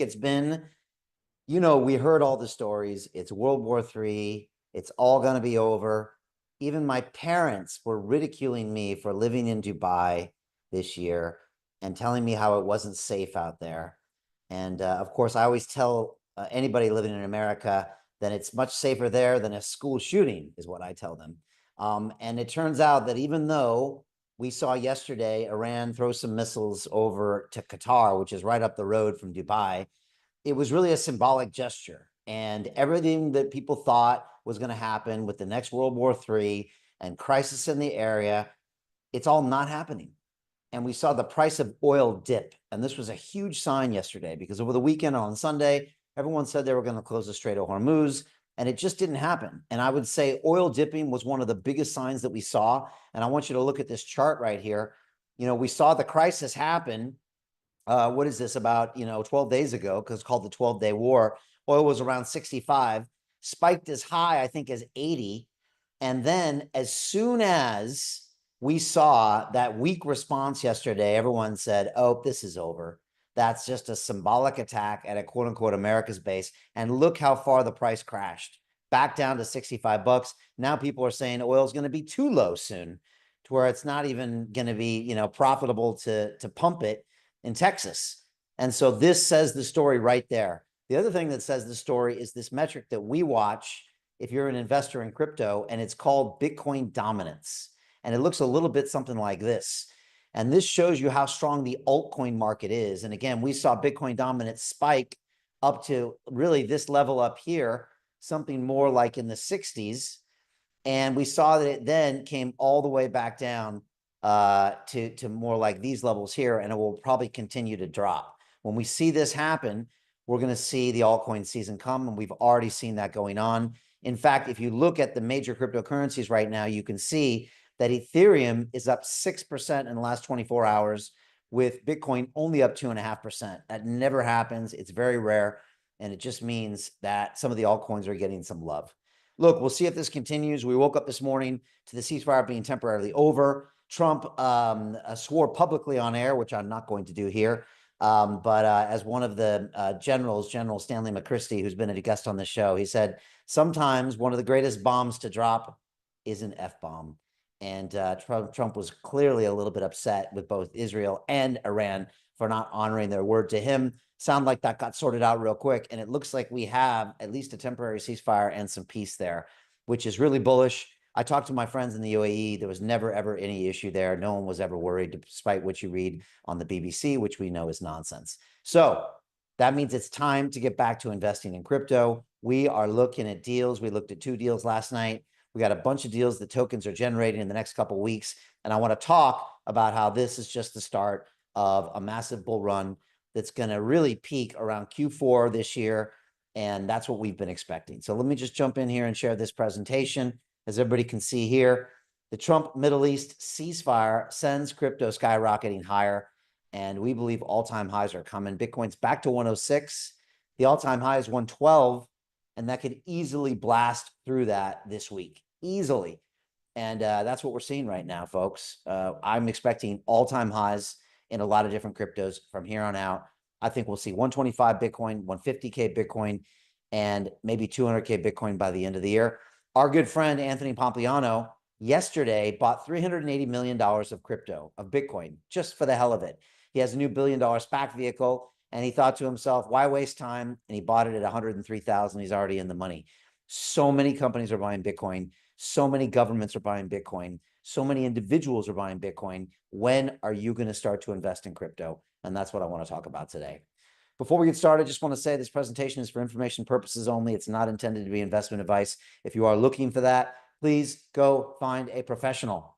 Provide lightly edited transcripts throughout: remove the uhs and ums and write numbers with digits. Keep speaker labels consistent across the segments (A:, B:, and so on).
A: It's been, we heard all the stories. It's World War III. It's all going to be over. Even my parents were ridiculing me for living in Dubai this year and telling me how it wasn't safe out there. And of course, I always tell anybody living in America that it's much safer there than a school shooting, is what I tell them. And it turns out that even though we saw yesterday Iran throw some missiles over to Qatar, which is right up the road from Dubai, it was really a symbolic gesture. And everything that people thought was going to happen with the next World War III and crisis in the area, it's all not happening. And we saw the price of oil dip. And this was a huge sign yesterday because over the weekend on Sunday, everyone said they were going to close the Strait of Hormuz, and it just didn't happen. And I would say oil dipping was one of the biggest signs that we saw. And I want you to look at this chart right here. We saw the crisis happen. What is this, about 12 days ago, because it's called the 12-day war. Oil was around 65, spiked as high, I think, as 80. And then as soon as we saw that weak response yesterday, everyone said, oh, this is over. That's just a symbolic attack at a quote unquote America's base. And look how far the price crashed, back down to 65 bucks. Now people are saying oil is going to be too low soon, to where it's not even going to be, profitable to pump it in Texas. And so this says the story right there. The other thing that says the story is this metric that we watch if you're an investor in crypto, and it's called Bitcoin dominance. And it looks a little bit something like this. And this shows you how strong the altcoin market is. And again, we saw Bitcoin dominance spike up to really this level up here, something more like in the 60s. And we saw that it then came all the way back down to more like these levels here, and it will probably continue to drop. When we see this happen, we're going to see the altcoin season come, and we've already seen that going on. In fact, if you look at the major cryptocurrencies right now, you can see that Ethereum is up 6% in the last 24 hours, with Bitcoin only up 2.5%. That never happens. It's very rare, and it just means that some of the altcoins are getting some love. Look, we'll see if this continues. We woke up this morning to the ceasefire being temporarily over. Trump swore publicly on air, which I'm not going to do here. But as one of the generals, General Stanley McChrysty, who's been a guest on the show, he said, sometimes one of the greatest bombs to drop is an F-bomb. And Trump was clearly a little bit upset with both Israel and Iran for not honoring their word to him. Sound like that got sorted out real quick. And it looks like we have at least a temporary ceasefire and some peace there, which is really bullish. I talked to my friends in the UAE. There was never, ever any issue there. No one was ever worried, despite what you read on the BBC, which we know is nonsense. So that means it's time to get back to investing in crypto. We are looking at deals. We looked at 2 deals last night. We got a bunch of deals that tokens are generating in the next couple of weeks. And I want to talk about how this is just the start of a massive bull run that's going to really peak around Q4 this year. And that's what we've been expecting. So let me just jump in here and share this presentation. As everybody can see here, the Trump Middle East ceasefire sends crypto skyrocketing higher. And we believe all-time highs are coming. Bitcoin's back to 106. The all-time high is 112. And that could easily blast through that this week. Easily. And that's what we're seeing right now, folks. I'm expecting all-time highs in a lot of different cryptos from here on out. I think we'll see 125 Bitcoin, 150K Bitcoin, and maybe 200K Bitcoin by the end of the year. Our good friend Anthony Pompliano yesterday bought $380 million of crypto, of Bitcoin, just for the hell of it. He has a new $1 billion SPAC vehicle, and he thought to himself, why waste time? And he bought it at 103,000. He's already in the money. So many companies are buying Bitcoin. So many governments are buying Bitcoin. So many individuals are buying Bitcoin. When are you going to start to invest in crypto? And that's what I want to talk about today. Before we get started, I just want to say this presentation is for information purposes only. It's not intended to be investment advice. If you are looking for that, please go find a professional.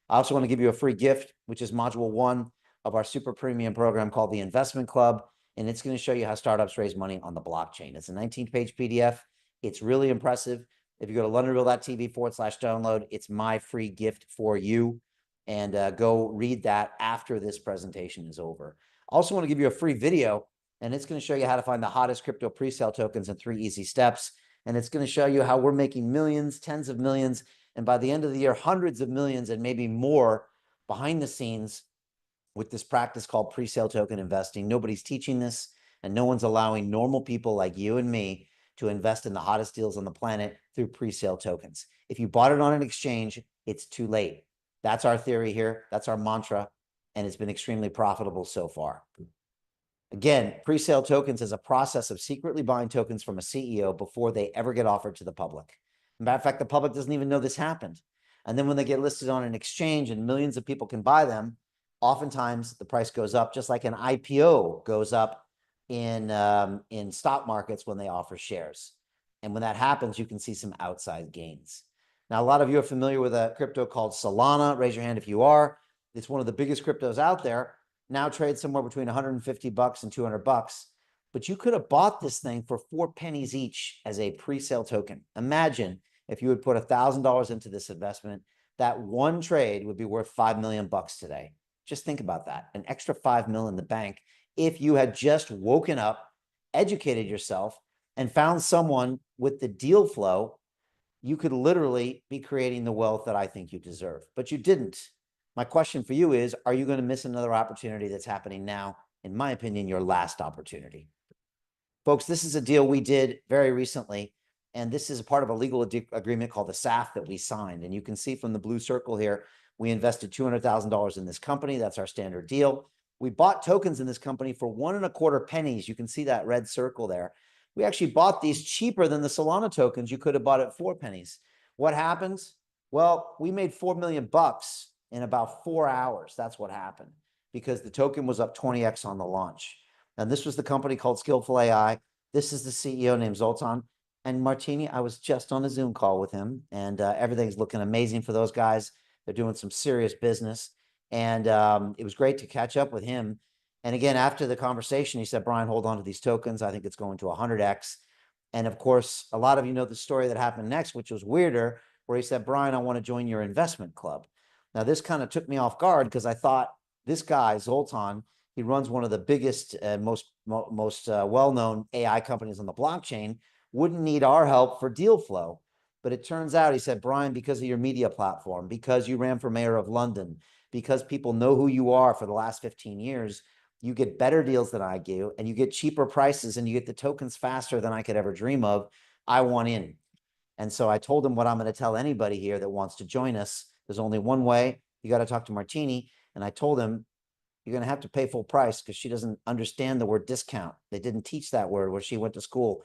A: I also want to give you a free gift, which is module 1 of our super premium program called the Investment Club. And it's going to show you how startups raise money on the blockchain. It's a 19-page PDF. It's really impressive. If you go to londonreal.tv/download, it's my free gift for you. And go read that after this presentation is over. I also want to give you a free video, and it's going to show you how to find the hottest crypto pre-sale tokens in 3 easy steps. And it's going to show you how we're making millions, tens of millions, and by the end of the year, hundreds of millions and maybe more behind the scenes with this practice called pre-sale token investing. Nobody's teaching this. And no one's allowing normal people like you and me to invest in the hottest deals on the planet through pre-sale tokens. If you bought it on an exchange, it's too late. That's our theory here. That's our mantra. And it's been extremely profitable so far. Again, pre-sale tokens is a process of secretly buying tokens from a CEO before they ever get offered to the public. Matter of fact, the public doesn't even know this happened. And then when they get listed on an exchange and millions of people can buy them, oftentimes the price goes up, just like an IPO goes up in stock markets when they offer shares. And when that happens, you can see some outside gains. Now, a lot of you are familiar with a crypto called Solana. Raise your hand if you are. It's one of the biggest cryptos out there. Now trades somewhere between 150 bucks and 200 bucks. But you could have bought this thing for 4 pennies each as a pre-sale token. Imagine if you would put $1,000 into this investment, that one trade would be worth 5 million bucks today. Just think about that. An extra 5 million in the bank if you had just woken up, educated yourself, and found someone with the deal flow. You could literally be creating the wealth that I think you deserve, but you didn't. My question for you is, are you going to miss another opportunity that's happening now? In my opinion, your last opportunity. Folks, this is a deal we did very recently, and this is a part of a legal agreement called the SAF that we signed. And you can see from the blue circle here, we invested $200,000 in this company. That's our standard deal. We bought tokens in this company for 1.25 pennies. You can see that red circle there. We actually bought these cheaper than the Solana tokens. You could have bought it 4 pennies. What happens? Well, we made 4 million bucks in about 4 hours. That's what happened, because the token was up 20x on the launch. And this was the company called Skillful AI. This is the CEO named Zoltan. And Martini, I was just on a Zoom call with him, and everything's looking amazing for those guys. They're doing some serious business. And it was great to catch up with him. And again, after the conversation, he said, Brian, hold on to these tokens. I think it's going to 100x. And of course, a lot of you know the story that happened next, which was weirder, where he said, Brian, I want to join your investment club. Now, this kind of took me off guard, because I thought this guy, Zoltan, he runs one of the biggest and most well-known AI companies on the blockchain, wouldn't need our help for deal flow. But it turns out, he said, Brian, because of your media platform, because you ran for mayor of London, because people know who you are for the last 15 years, you get better deals than I do, and you get cheaper prices, and you get the tokens faster than I could ever dream of. I want in. And so I told him what I'm going to tell anybody here that wants to join us. There's only one way. You got to talk to Martini. And I told him, you're going to have to pay full price, because she doesn't understand the word discount. They didn't teach that word where she went to school.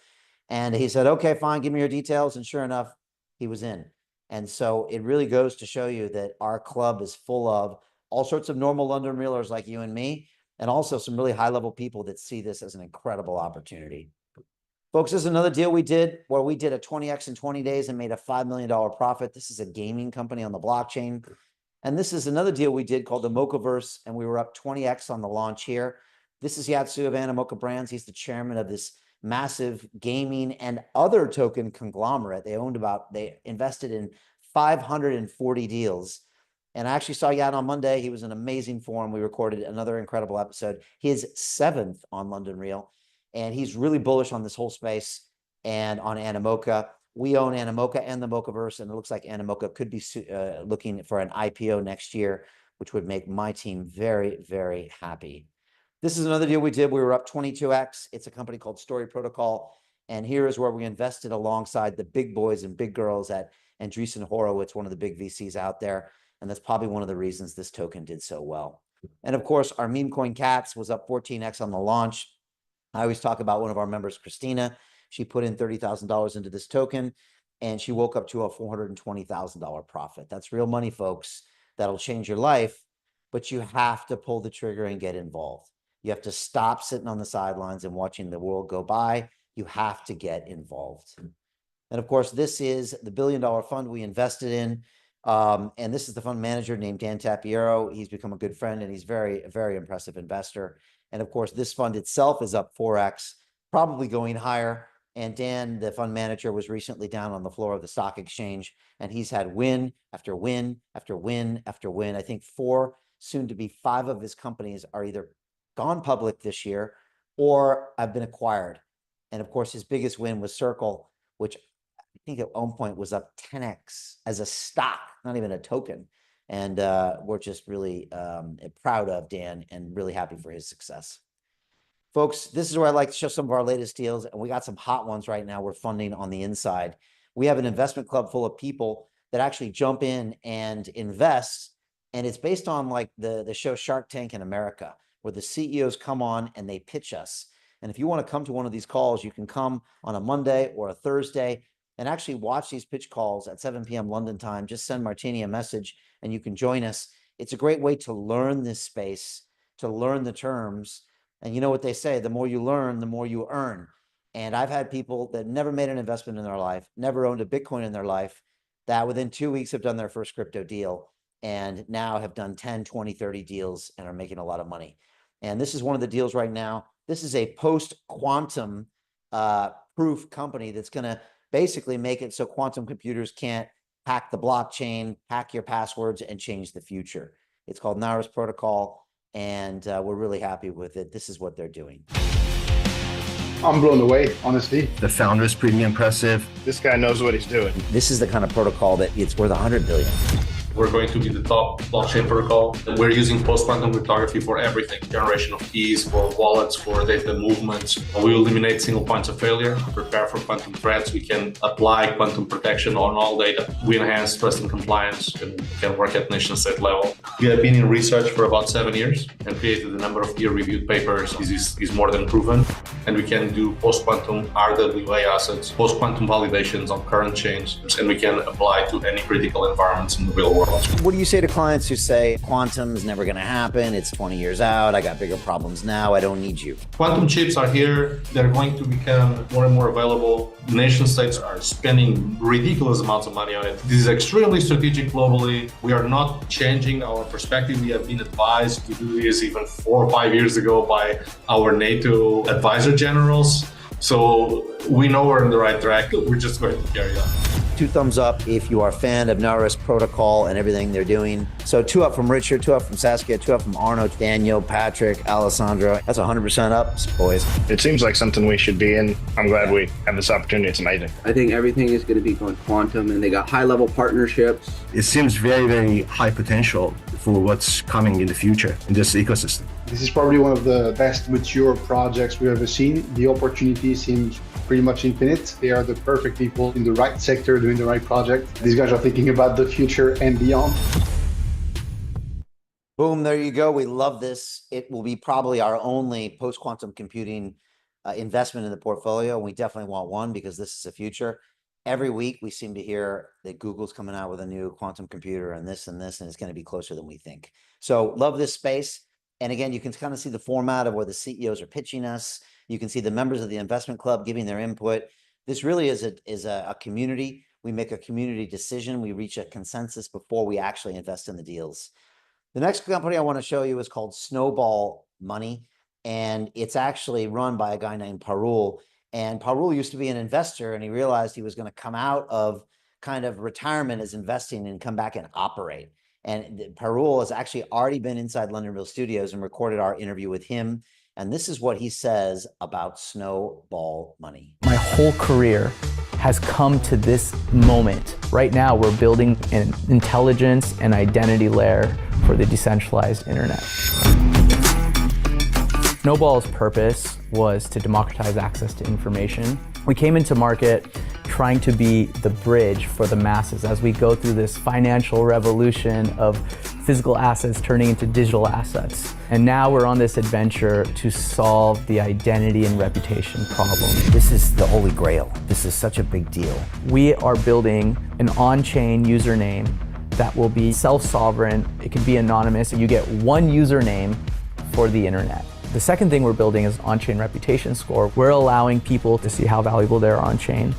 A: And he said, okay, fine, give me your details. And sure enough, he was in. And so it really goes to show you that our club is full of all sorts of normal London realers like you and me, and also some really high-level people that see this as an incredible opportunity. Folks, this is another deal we did where we did a 20x in 20 days and made a $5 million profit. This is a gaming company on the blockchain. And this is another deal we did called the Mochaverse, and we were up 20x on the launch here. This is Yatsu of Animoca Brands. He's the chairman of this massive gaming and other token conglomerate. They invested in 540 deals. And I actually saw Yat on Monday. He was an amazing forum. We recorded another incredible episode, his 7th on London Real. And he's really bullish on this whole space and on Animoca. We own Animoca and the Mochaverse, and it looks like Animoca could be looking for an IPO next year, which would make my team very, very happy. This is another deal we did. We were up 22x. It's a company called Story Protocol. And here is where we invested alongside the big boys and big girls at Andreessen Horowitz, one of the big VCs out there. And that's probably one of the reasons this token did so well. And of course, our meme coin Cats was up 14x on the launch. I always talk about one of our members, Christina. She put in $30,000 into this token, and she woke up to a $420,000 profit. That's real money, folks. That'll change your life, but you have to pull the trigger and get involved. You have to stop sitting on the sidelines and watching the world go by. You have to get involved. And of course, this is the $1 billion fund we invested in. And this is the fund manager named Dan Tapiero. He's become a good friend, and he's a very impressive investor. And of course, this fund itself is up 4x, probably going higher. And Dan, the fund manager, was recently down on the floor of the stock exchange, and he's had win after win after win after win. I think 4, soon to be 5 of his companies are either gone public this year or have been acquired. And of course, his biggest win was Circle, which I think at one point was up 10x as a stock, not even a token. And we're just really proud of Dan and really happy for his success. Folks, this is where I like to show some of our latest deals, and we got some hot ones right now we're funding on the inside. We have an investment club full of people that actually jump in and invest, and it's based on like the show Shark Tank in America, where the CEOs come on and they pitch us. And if you want to come to one of these calls, you can come on a Monday or a Thursday and actually watch these pitch calls at 7 p.m. London time. Just send Martini a message and you can join us. It's a great way to learn this space, to learn the terms. And you know what they say, the more you learn, the more you earn. And I've had people that never made an investment in their life, never owned a Bitcoin in their life, that within 2 weeks have done their first crypto deal and now have done 10, 20, 30 deals and are making a lot of money. And this is one of the deals right now. This is a post-quantum proof company that's going to basically make it so quantum computers can't hack the blockchain, hack your passwords, and change the future. It's called Naris Protocol. And we're really happy with it. This is what they're doing.
B: I'm blown away, honestly.
C: The founder is pretty impressive.
B: This guy knows what he's doing.
A: This is the kind of protocol that it's worth 100 billion.
D: We're going to be the top blockchain protocol. We're using post-quantum cryptography for everything. Generation of keys, for wallets, for data movements. We eliminate single points of failure, prepare for quantum threats. We can apply quantum protection on all data. We enhance trust and compliance and can work at nation state level. We have been in research for about 7 years and created a number of peer-reviewed papers. This is more than proven. And we can do post-quantum RWA assets, post-quantum validations on current chains, and we can apply to any critical environments in the real world.
A: What do you say to clients who say quantum is never going to happen? It's 20 years out. I got bigger problems now. I don't need you.
D: Quantum chips are here. They're going to become more and more available. Nation states are spending ridiculous amounts of money on it. This is extremely strategic globally. We are not changing our perspective. We have been advised to do this even 4 or 5 years ago by our NATO advisor generals. So we know we're in the right track. We're just going to carry on.
A: 2 thumbs up if you are a fan of Naris Protocol and everything they're doing. So 2 up from Richard, 2 up from Saskia, 2 up from Arno, Daniel, Patrick, Alessandro. That's 100% up, boys.
B: It seems like something we should be in. I'm glad we have this opportunity. It's amazing.
E: I think everything is going to be going quantum, and they got high-level partnerships.
C: It seems very, very high potential for what's coming in the future in this ecosystem.
B: This is probably one of the best mature projects we've ever seen. The opportunity seems pretty much infinite. They are the perfect people in the right sector doing the right project. These guys are thinking about the future and beyond.
A: Boom, there you go. We love this. It will be probably our only post-quantum computing investment in the portfolio. We definitely want one because this is the future. Every week we seem to hear that Google's coming out with a new quantum computer and this, and it's going to be closer than we think. So love this space. And again, you can kind of see the format of where the CEOs are pitching us. You can see the members of the investment club giving their input. This really is a community. We make a community decision. We reach a consensus before we actually invest in the deals. The next company I want to show you is called Snowball Money. And it's actually run by a guy named Parul. And Parul used to be an investor, and he realized he was going to come out of kind of retirement as investing and come back and operate. And Parul has actually already been inside London Real Studios and recorded our interview with him. And this is what he says about Snowball Money.
F: My whole career has come to this moment. Right now, we're building an intelligence and identity layer for the decentralized internet. Snowball's purpose was to democratize access to information. We came into market trying to be the bridge for the masses as we go through this financial revolution of physical assets turning into digital assets. And now we're on this adventure to solve the identity and reputation problem.
A: This is the holy grail. This is such a big deal.
F: We are building an on-chain username that will be self-sovereign. It can be anonymous, and you get one username for the internet. The second thing we're building is on-chain reputation score. We're allowing people to see how valuable they are on-chain.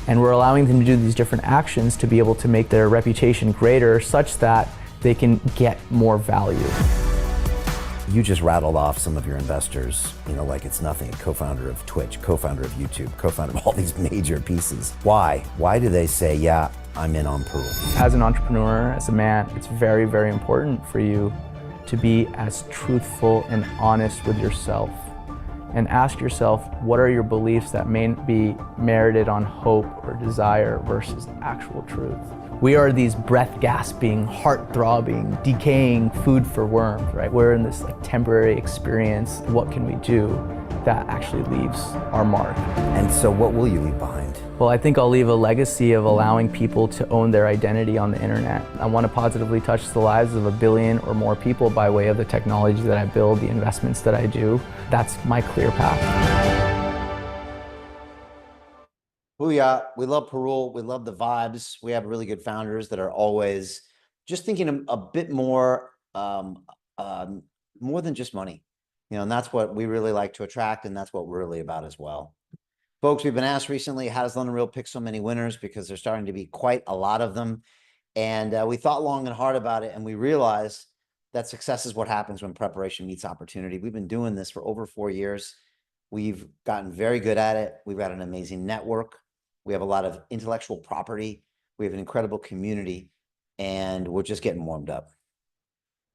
F: And we're allowing them to do these different actions to be able to make their reputation greater such that they can get more value.
A: You just rattled off some of your investors, like it's nothing. Co-founder of Twitch, co-founder of YouTube, co-founder of all these major pieces. Why? Why do they say, yeah, I'm in on Parul?
F: As an entrepreneur, as a man, it's very, very important for you to be as truthful and honest with yourself. And ask yourself, what are your beliefs that may be merited on hope or desire versus actual truth? We are these breath-gasping, heart-throbbing, decaying food for worms, right? We're in this temporary experience. What can we do? that actually leaves our mark.
A: And so what will you leave behind?
F: Well, I think I'll leave a legacy of allowing people to own their identity on the internet. I want to positively touch the lives of 1 billion or more people by way of the technology that I build, the investments that I do. That's my clear path.
A: Booyah. We love Perul. We love the vibes. We have really good founders that are always just thinking a bit more, more than just money. And that's what we really like to attract, and that's what we're really about as well. Folks, we've been asked recently, how does London Real pick so many winners? Because there's starting to be quite a lot of them. And we thought long and hard about it, and we realized that success is what happens when preparation meets opportunity. We've been doing this for over 4 years. We've gotten very good at it. We've got an amazing network. We have a lot of intellectual property. We have an incredible community, and we're just getting warmed up.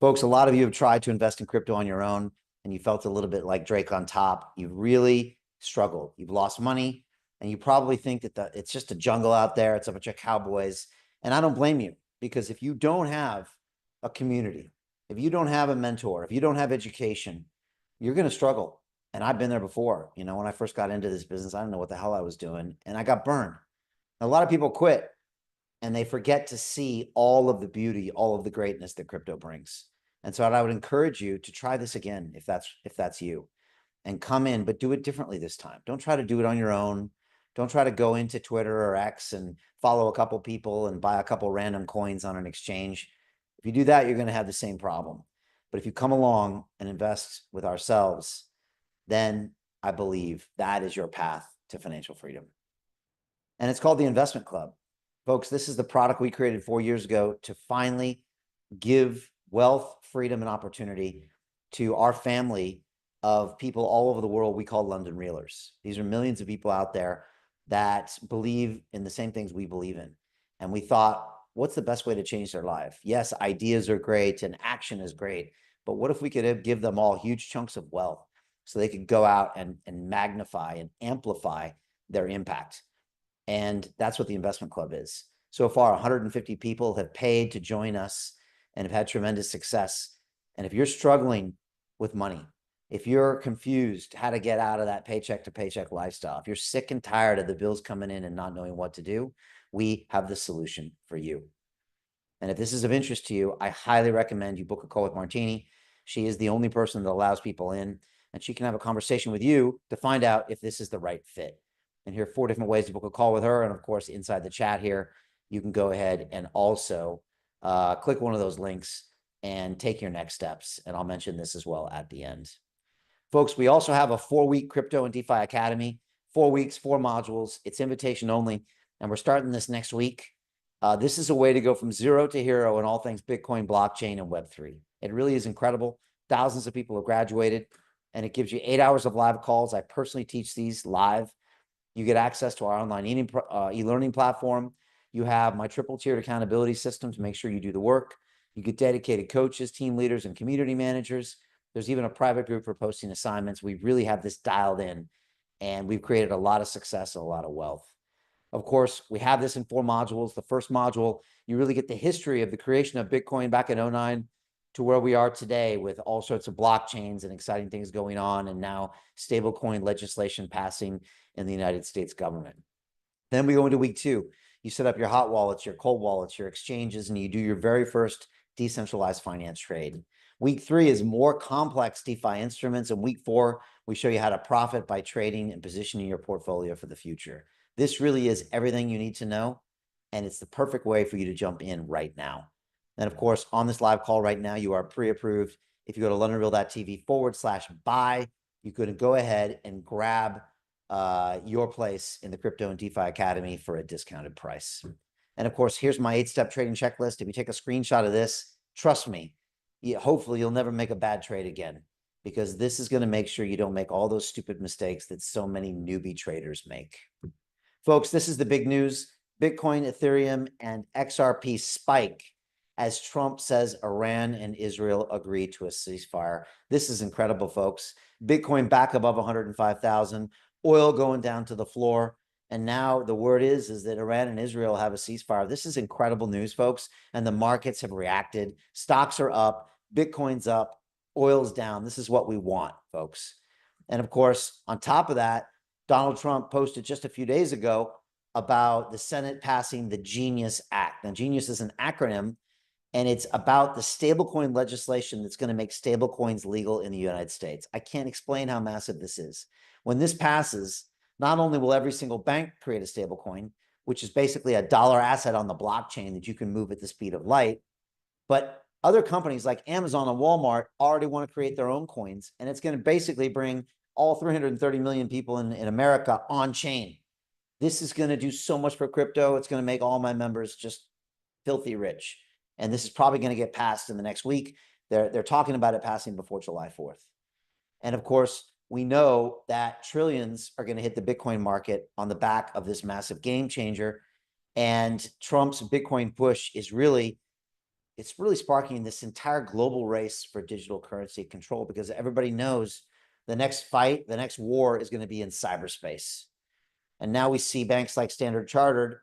A: Folks, a lot of you have tried to invest in crypto on your own, and you felt a little bit like Drake on top. You really struggled. You've lost money, and you probably think that it's just a jungle out there. It's a bunch of cowboys. And I don't blame you, because if you don't have a community, if you don't have a mentor, if you don't have education, you're going to struggle. And I've been there before. When I first got into this business, I didn't know what the hell I was doing, and I got burned. A lot of people quit, and they forget to see all of the beauty, all of the greatness that crypto brings. And so I would encourage you to try this again, if that's you, and come in, but do it differently this time. Don't try to do it on your own. Don't try to go into Twitter or X and follow a couple people and buy a couple random coins on an exchange. If you do that, you're going to have the same problem. But if you come along and invest with ourselves, then I believe that is your path to financial freedom. And it's called the Investment Club. Folks, this is the product we created 4 years ago to finally give wealth, freedom, and opportunity to our family of people all over the world we call London Realers. These are millions of people out there that believe in the same things we believe in. And we thought, what's the best way to change their life? Yes, ideas are great and action is great, but what if we could give them all huge chunks of wealth so they could go out and magnify and amplify their impact? And that's what the Investment Club is. So far, 150 people have paid to join us and have had tremendous success. And if you're struggling with money, if you're confused how to get out of that paycheck to paycheck lifestyle, if you're sick and tired of the bills coming in and not knowing what to do, we have the solution for you. And if this is of interest to you, I highly recommend you book a call with Martini. She is the only person that allows people in, and she can have a conversation with you to find out if this is the right fit. And here are 4 different ways to book a call with her. And of course, inside the chat here, you can go ahead and also click one of those links and take your next steps. And I'll mention this as well at the end. Folks, we also have a 4-week Crypto and DeFi Academy, 4 weeks, 4 modules. It's invitation only. And we're starting this next week. This is a way to go from zero to hero in all things Bitcoin, blockchain, and Web3. It really is incredible. Thousands of people have graduated, and it gives you 8 hours of live calls. I personally teach these live. You get access to our online e-learning platform. You have my triple-tiered accountability system to make sure you do the work. You get dedicated coaches, team leaders, and community managers. There's even a private group for posting assignments. We really have this dialed in, and we've created a lot of success and a lot of wealth. Of course, we have this in 4 modules. The first module, you really get the history of the creation of Bitcoin back in 2009 to where we are today with all sorts of blockchains and exciting things going on, and now stablecoin legislation passing in the United States government. Then we go into week 2. You set up your hot wallets, your cold wallets, your exchanges, and you do your very first decentralized finance trade. Week 3 is more complex DeFi instruments, and week 4, we show you how to profit by trading and positioning your portfolio for the future. This really is everything you need to know, and it's the perfect way for you to jump in right now. And of course, on this live call right now, you are pre-approved. If you go to londonreal.tv/buy, you could go ahead and grab your place in the Crypto and DeFi Academy for a discounted price. And of course, here's my 8-step trading checklist. If you take a screenshot of this, trust me, hopefully you'll never make a bad trade again, because this is going to make sure you don't make all those stupid mistakes that so many newbie traders make. Folks, this is the big news. Bitcoin, Ethereum, and XRP spike as Trump says Iran and Israel agree to a ceasefire. This is incredible, folks. Bitcoin back above 105,000, oil going down to the floor. And now the word is that Iran and Israel have a ceasefire. This is incredible news, folks. And the markets have reacted. Stocks are up, Bitcoin's up, oil's down. This is what we want, folks. And of course, on top of that, Donald Trump posted just a few days ago about the Senate passing the Genius Act. Now, Genius is an acronym, and it's about the stablecoin legislation that's going to make stablecoins legal in the United States. I can't explain how massive this is. When this passes, not only will every single bank create a stablecoin, which is basically a dollar asset on the blockchain that you can move at the speed of light, but other companies like Amazon and Walmart already want to create their own coins, and it's going to basically bring all 330 million people in America on chain. This is going to do so much for crypto. It's going to make all my members just filthy rich. And this is probably going to get passed in the next week. They're talking about it passing before July 4th. And of course, we know that trillions are going to hit the Bitcoin market on the back of this massive game changer. And Trump's Bitcoin push is really, it's really sparking this entire global race for digital currency control, because everybody knows the next fight, the next war is going to be in cyberspace. And now we see banks like Standard Chartered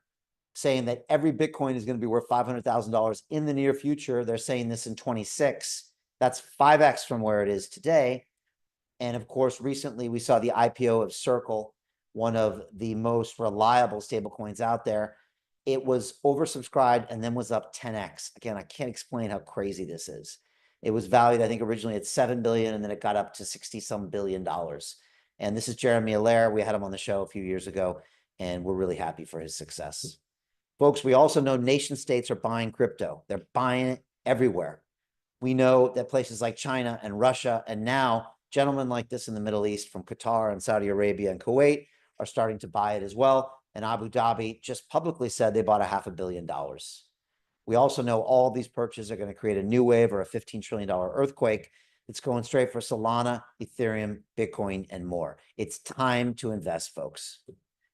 A: saying that every Bitcoin is going to be worth $500,000 in the near future. They're saying this in 26. That's 5x from where it is today. And of course, recently we saw the IPO of Circle, one of the most reliable stablecoins out there. It was oversubscribed and then was up 10x. Again, I can't explain how crazy this is. It was valued, I think, originally at $7 billion, and then it got up to 60-some billion dollars. And this is Jeremy Allaire. We had him on the show a few years ago, and we're really happy for his success. Folks, we also know nation states are buying crypto. They're buying it everywhere. We know that places like China and Russia, and now gentlemen like this in the Middle East from Qatar and Saudi Arabia and Kuwait are starting to buy it as well. And Abu Dhabi just publicly said they bought $500 million. We also know all these purchases are going to create a new wave or a $15 trillion earthquake that's going straight for Solana, Ethereum, Bitcoin, and more. It's time to invest, folks.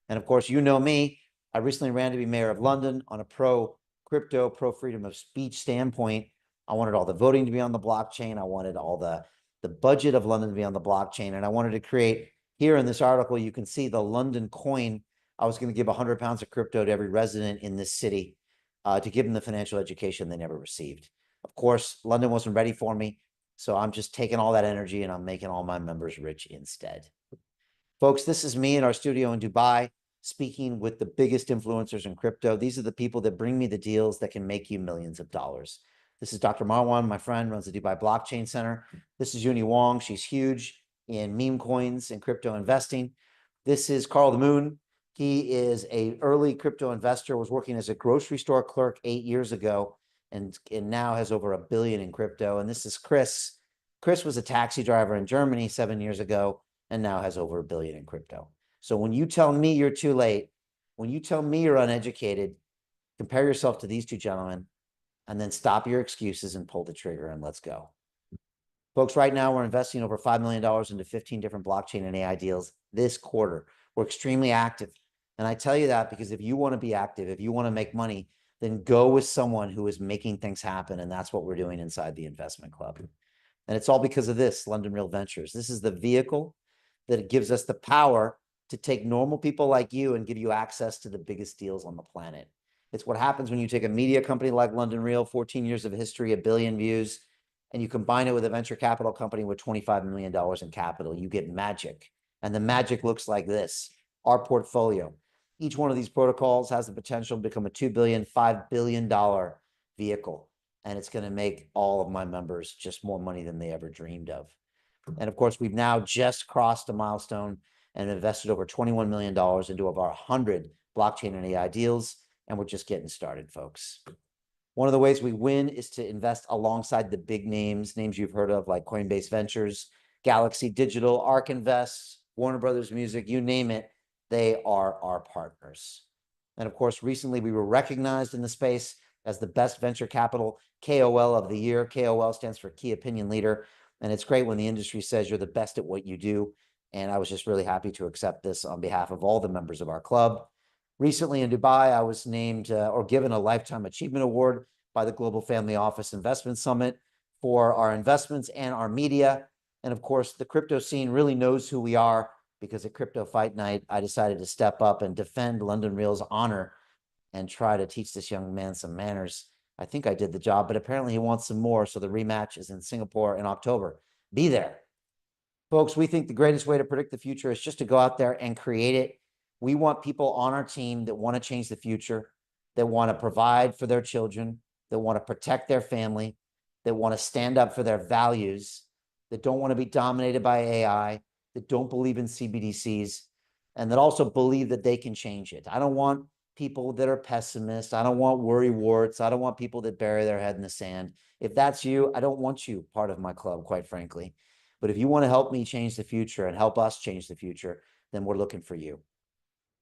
A: And of course, you know me. I recently ran to be mayor of London on a pro-crypto, pro-freedom of speech standpoint. I wanted all the voting to be on the blockchain. I wanted all the budget of London to be on the blockchain. And I wanted to create, here in this article, you can see the London coin. I was going to give 100 pounds of crypto to every resident in this city to give them the financial education they never received. Of course, London wasn't ready for me. So I'm just taking all that energy and I'm making all my members rich instead. Folks, this is me in our studio in Dubai, speaking with the biggest influencers in crypto. These are the people that bring me the deals that can make you millions of dollars. This is Dr. Marwan, my friend, runs the Dubai Blockchain Center. This is Yuni Wong. She's huge in meme coins and crypto investing. This is Carl the Moon. He is an early crypto investor, was working as a grocery store clerk 8 years ago, and now has over $1 billion in crypto. And this is Chris. Chris was a taxi driver in Germany 7 years ago and now has over $1 billion in crypto. So when you tell me you're too late, when you tell me you're uneducated, compare yourself to these two gentlemen and then stop your excuses and pull the trigger and let's go. Folks, right now we're investing over $5 million into 15 different blockchain and AI deals this quarter. We're extremely active. And I tell you that because if you want to be active, if you want to make money, then go with someone who is making things happen. And that's what we're doing inside the investment club. And it's all because of this, London Real Ventures. This is the vehicle that gives us the power to take normal people like you and give you access to the biggest deals on the planet. It's what happens when you take a media company like London Real, 14 years of history, 1 billion views, and you combine it with a venture capital company with $25 million in capital. You get magic. And the magic looks like this, our portfolio. Each one of these protocols has the potential to become a $2 billion, $5 billion vehicle. And it's going to make all of my members just more money than they ever dreamed of. And of course, we've now just crossed a milestone and invested over $21 million into over 100 blockchain and AI deals. And we're just getting started, folks. One of the ways we win is to invest alongside the big names you've heard of, like Coinbase Ventures, Galaxy Digital, ARK Invest, Warner Brothers Music, you name it. They are our partners. And of course, recently we were recognized in the space as the best venture capital KOL of the year. KOL stands for Key Opinion Leader. And it's great when the industry says you're the best at what you do. And I was just really happy to accept this on behalf of all the members of our club. Recently in Dubai, I was named or given a Lifetime Achievement Award by the Global Family Office Investment Summit for our investments and our media. And of course, the crypto scene really knows who we are, because at Crypto Fight Night, I decided to step up and defend London Real's honor and try to teach this young man some manners. I think I did the job, but apparently he wants some more. So the rematch is in Singapore in October. Be there. Folks, we think the greatest way to predict the future is just to go out there and create it. We want people on our team that want to change the future, that want to provide for their children, that want to protect their family, that want to stand up for their values, that don't want to be dominated by AI, that don't believe in CBDCs, and that also believe that they can change it. I don't want people that are pessimists. I don't want worry warts. I don't want people that bury their head in the sand. If that's you, I don't want you part of my club, quite frankly. But if you want to help me change the future and help us change the future, then we're looking for you.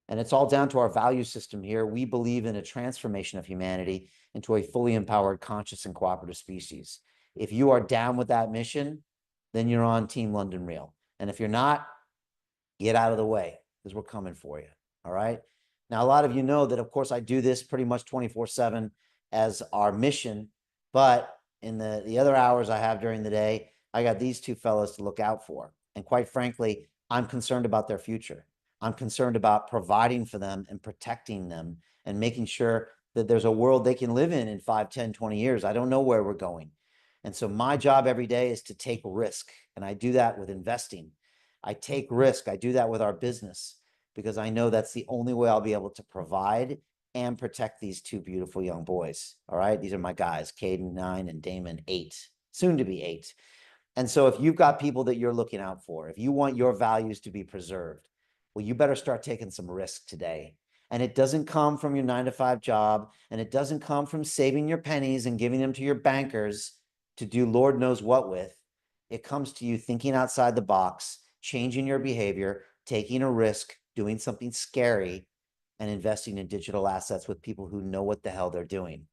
A: And it's all down to our value system here. We believe in a transformation of humanity into a fully empowered, conscious, and cooperative species. If you are down with that mission, then you're on Team London Real. And if you're not, get out of the way, because we're coming for you. All right. Now, a lot of you know that, of course, I do this pretty much 24/7 as our mission. But in the other hours I have during the day, I got these two fellows to look out for. And quite frankly, I'm concerned about their future. I'm concerned about providing for them and protecting them and making sure that there's a world they can live in 5, 10, 20 years. I don't know where we're going. And so my job every day is to take risk. And I do that with investing. I take risk. I do that with our business because I know that's the only way I'll be able to provide and protect these two beautiful young boys. All right. These are my guys, Caden 9 and Damon 8, soon to be 8. And so if you've got people that you're looking out for, if you want your values to be preserved, well, you better start taking some risk today. And it doesn't come from your 9-to-5 job, and it doesn't come from saving your pennies and giving them to your bankers to do Lord knows what with. It comes to you thinking outside the box, changing your behavior, taking a risk, doing something scary, and investing in digital assets with people who know what the hell they're doing.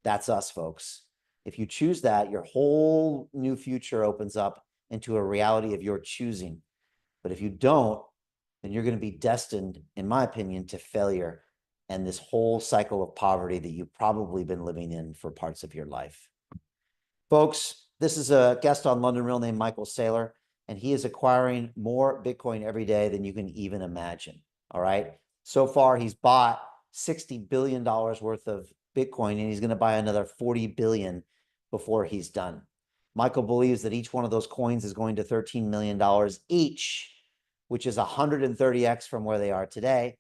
A: That's us, folks. If you choose that, your whole new future opens up into a reality of your choosing. But if you don't, then you're going to be destined, in my opinion, to failure and this whole cycle of poverty that you've probably been living in for parts of your life. Folks, this is a guest on London Real named Michael Saylor, and he is acquiring more Bitcoin every day than you can even imagine. All right. So far, he's bought $60 billion worth of Bitcoin, and he's going to buy another 40 billion before he's done. Michael believes that each one of those coins is going to $13 million each, which is 130x from where they are today.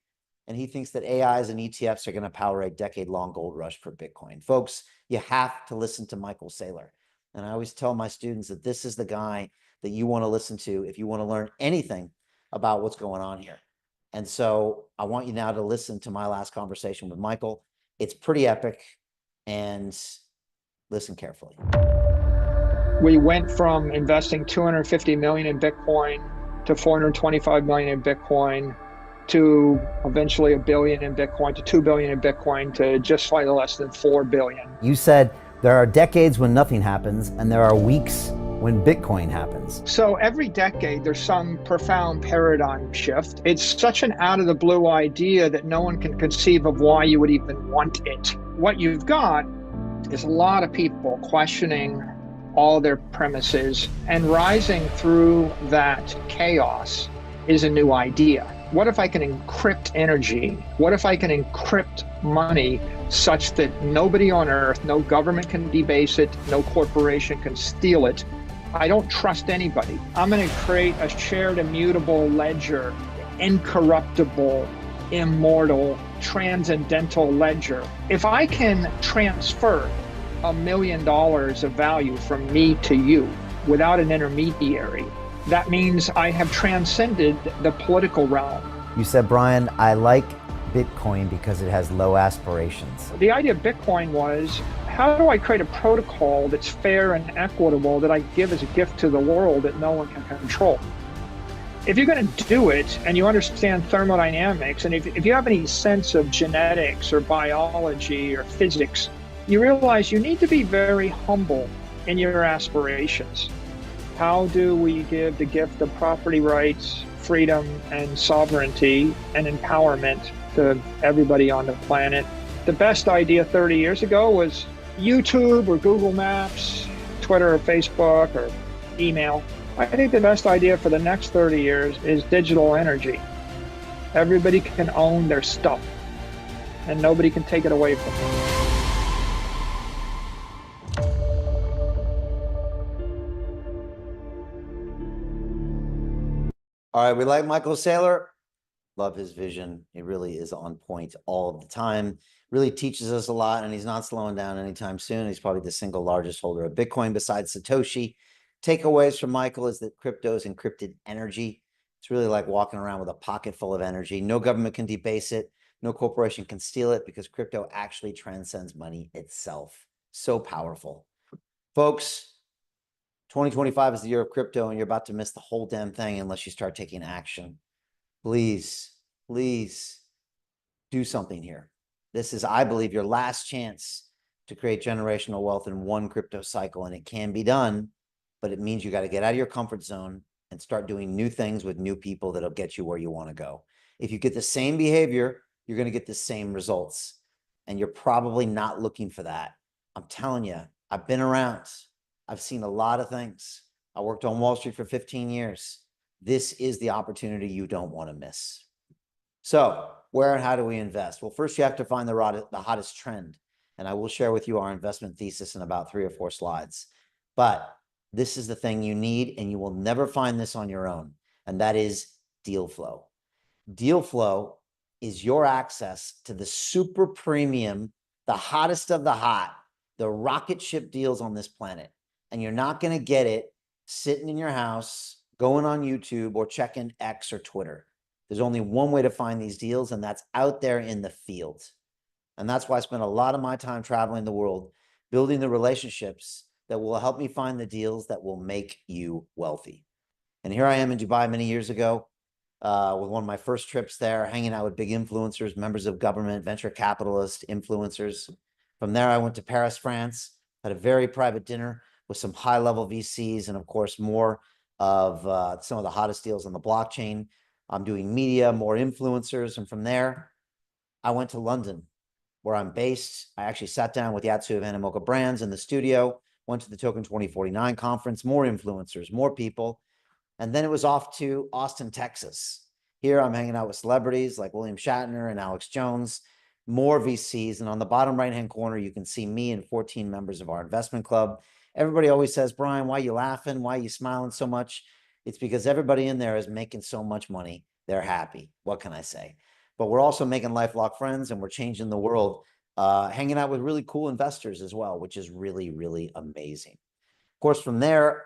A: And he thinks that AIs and ETFs are going to power a decade-long gold rush for Bitcoin. Folks, you have to listen to Michael Saylor. And I always tell my students that this is the guy that you want to listen to if you want to learn anything about what's going on here. And so I want you now to listen to my last conversation with Michael. It's pretty epic, and listen carefully.
G: We went from investing 250 million in Bitcoin to 425 million in Bitcoin to eventually $1 billion in Bitcoin to $2 billion in Bitcoin to just slightly less than 4 billion.
A: You said there are decades when nothing happens, and there are weeks when Bitcoin happens.
G: So every decade, there's some profound paradigm shift. It's such an out of the blue idea that no one can conceive of why you would even want it. What you've got is a lot of people questioning all their premises, and rising through that chaos is a new idea. What if I can encrypt energy? What if I can encrypt money such that nobody on earth, no government can debase it, no corporation can steal it? I don't trust anybody. I'm going to create a shared immutable ledger, incorruptible, immortal, transcendental ledger. If I can transfer $1 million of value from me to you without an intermediary, that means I have transcended the political realm.
A: You said, Brian, I like Bitcoin because it has low aspirations.
G: The idea of Bitcoin was, how do I create a protocol that's fair and equitable that I give as a gift to the world that no one can control? If you're going to do it and you understand thermodynamics, and if you have any sense of genetics or biology or physics, you realize you need to be very humble in your aspirations. How do we give the gift of property rights, freedom, and sovereignty and empowerment to everybody on the planet? The best idea 30 years ago was YouTube or Google Maps, Twitter or Facebook or email. I think the best idea for the next 30 years is digital energy. Everybody can own their stuff, and nobody can take it away from them.
A: All right, we like Michael Saylor. Love his vision. He really is on point all of the time. Really teaches us a lot, and he's not slowing down anytime soon. He's probably the single largest holder of Bitcoin besides Satoshi. Takeaways from Michael is that crypto is encrypted energy. It's really like walking around with a pocket full of energy. No government can debase it. No corporation can steal it because crypto actually transcends money itself. So powerful. Folks, 2025 is the year of crypto, and you're about to miss the whole damn thing unless you start taking action. Please, please do something here. This is, I believe, your last chance to create generational wealth in one crypto cycle, and it can be done, but it means you got to get out of your comfort zone and start doing new things with new people that'll get you where you want to go. If you get the same behavior, you're going to get the same results, and you're probably not looking for that. I'm telling you, I've been around. I've seen a lot of things. I worked on Wall Street for 15 years. This is the opportunity you don't want to miss. So where and how do we invest? Well, first you have to find the hottest trend. And I will share with you our investment thesis in about 3 or 4 slides. But this is the thing you need, and you will never find this on your own. And that is deal flow. Deal flow is your access to the super premium, the hottest of the hot, the rocket ship deals on this planet. And you're not going to get it sitting in your house, going on YouTube, or checking X or Twitter. There's only one way to find these deals, and that's out there in the field. And that's why I spend a lot of my time traveling the world, building the relationships that will help me find the deals that will make you wealthy. And here I am in Dubai many years ago, with one of my first trips there, hanging out with big influencers, members of government, venture capitalists, influencers. From there, I went to Paris, France, had a very private dinner with some high-level VCs, and of course, more of some of the hottest deals on the blockchain. I'm doing media, more influencers. And from there, I went to London, where I'm based. I actually sat down with Yatsu of Animoca Brands in the studio, went to the Token 2049 conference, more influencers, more people. And then it was off to Austin, Texas. Here I'm hanging out with celebrities like William Shatner and Alex Jones, more VCs. And on the bottom right-hand corner, you can see me and 14 members of our investment club. Everybody always says, Brian, why are you laughing? Why are you smiling so much? It's because everybody in there is making so much money. They're happy. What can I say? But we're also making lifelong friends, and we're changing the world, hanging out with really cool investors as well, which is really, really amazing. Of course, from there,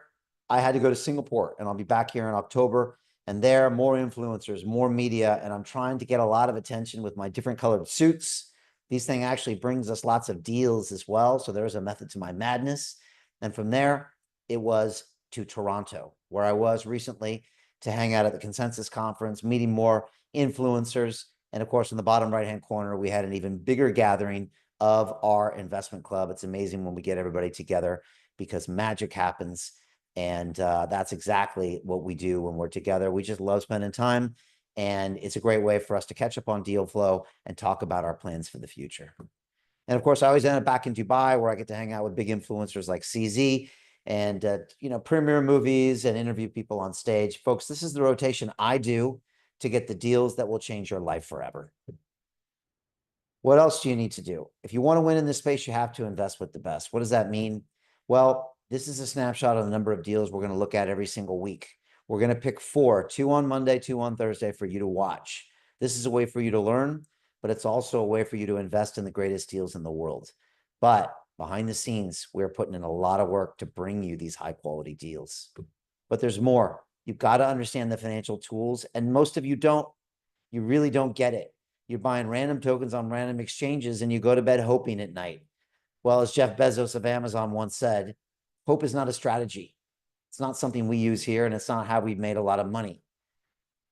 A: I had to go to Singapore, and I'll be back here in October. And there, more influencers, more media, and I'm trying to get a lot of attention with my different colored suits. These things actually brings us lots of deals as well. So there's a method to my madness. And from there, it was to Toronto, where I was recently to hang out at the Consensus Conference, meeting more influencers. And of course, in the bottom right-hand corner, we had an even bigger gathering of our investment club. It's amazing when we get everybody together because magic happens. And that's exactly what we do when we're together. We just love spending time. And it's a great way for us to catch up on deal flow and talk about our plans for the future. And of course, I always end up back in Dubai, where I get to hang out with big influencers like CZ and, premiere movies and interview people on stage. Folks, this is the rotation I do to get the deals that will change your life forever. What else do you need to do? If you want to win in this space, you have to invest with the best. What does that mean? Well, this is a snapshot of the number of deals we're going to look at every single week. We're going to pick 4, 2 on Monday, 2 on Thursday for you to watch. This is a way for you to learn, but it's also a way for you to invest in the greatest deals in the world. But behind the scenes, we're putting in a lot of work to bring you these high quality deals. But there's more. You've got to understand the financial tools, and most of you don't. You really don't get it. You're buying random tokens on random exchanges, and you go to bed hoping at night. Well, as Jeff Bezos of Amazon once said, hope is not a strategy. It's not something we use here, and it's not how we've made a lot of money.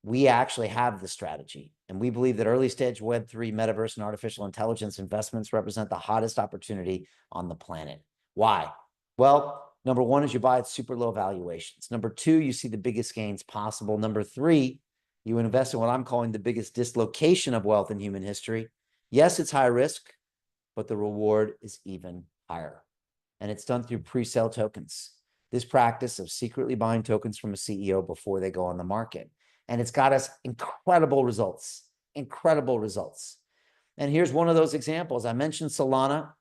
A: We actually have the strategy, and we believe that early stage Web3, metaverse, and artificial intelligence investments represent the hottest opportunity on the planet. Why? Well, number 1 is you buy at super low valuations. Number 2, you see the biggest gains possible. Number 3, you invest in what I'm calling the biggest dislocation of wealth in human history. Yes, it's high risk, but the reward is even higher. And it's done through pre-sale tokens. This practice of secretly buying tokens from a CEO before they go on the market. And it's got us incredible results, incredible results. And here's one of those examples. I mentioned Solana,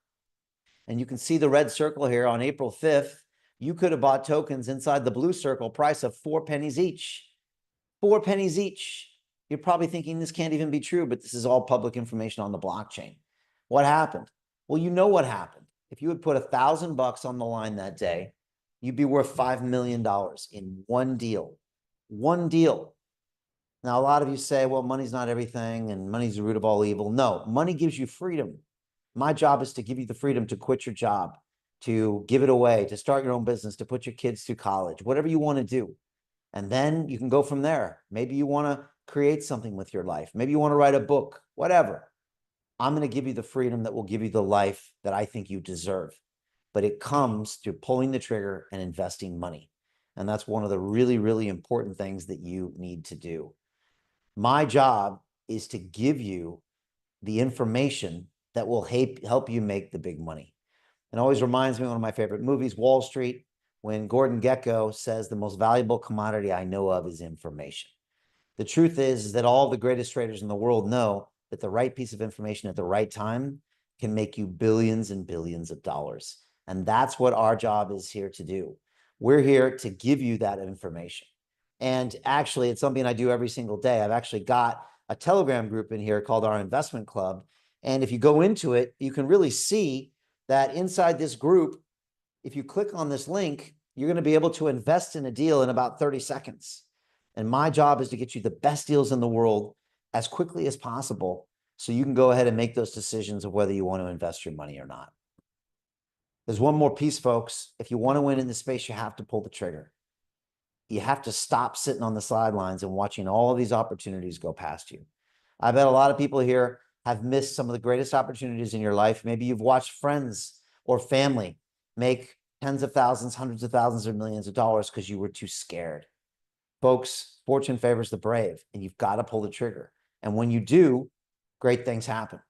A: and you can see the red circle here on April 5th. You could have bought tokens inside the blue circle price of 4 pennies each. 4 pennies each. You're probably thinking this can't even be true, but this is all public information on the blockchain. What happened? Well, you know what happened. If you had put $1,000 on the line that day, you'd be worth $5 million in one deal. One deal. Now, a lot of you say, well, money's not everything and money's the root of all evil. No, money gives you freedom. My job is to give you the freedom to quit your job, to give it away, to start your own business, to put your kids through college, whatever you want to do. And then you can go from there. Maybe you want to create something with your life. Maybe you want to write a book, whatever. I'm going to give you the freedom that will give you the life that I think you deserve. But it comes through pulling the trigger and investing money. And that's one of the really, really important things that you need to do. My job is to give you the information that will help you make the big money. It always reminds me of one of my favorite movies, Wall Street, when Gordon Gekko says the most valuable commodity I know of is information. The truth is that all the greatest traders in the world know that the right piece of information at the right time can make you billions and billions of dollars. And that's what our job is here to do. We're here to give you that information. And actually, it's something I do every single day. I've actually got a Telegram group in here called our Investment Club. And if you go into it, you can really see that inside this group, if you click on this link, you're going to be able to invest in a deal in about 30 seconds. And my job is to get you the best deals in the world as quickly as possible so you can go ahead and make those decisions of whether you want to invest your money or not. There's one more piece, folks. If you want to win in this space, you have to pull the trigger. You have to stop sitting on the sidelines and watching all of these opportunities go past you. I bet a lot of people here have missed some of the greatest opportunities in your life. Maybe you've watched friends or family make tens of thousands, hundreds of thousands, or millions of dollars because you were too scared. Folks, fortune favors the brave, and you've got to pull the trigger. And when you do, great things happen.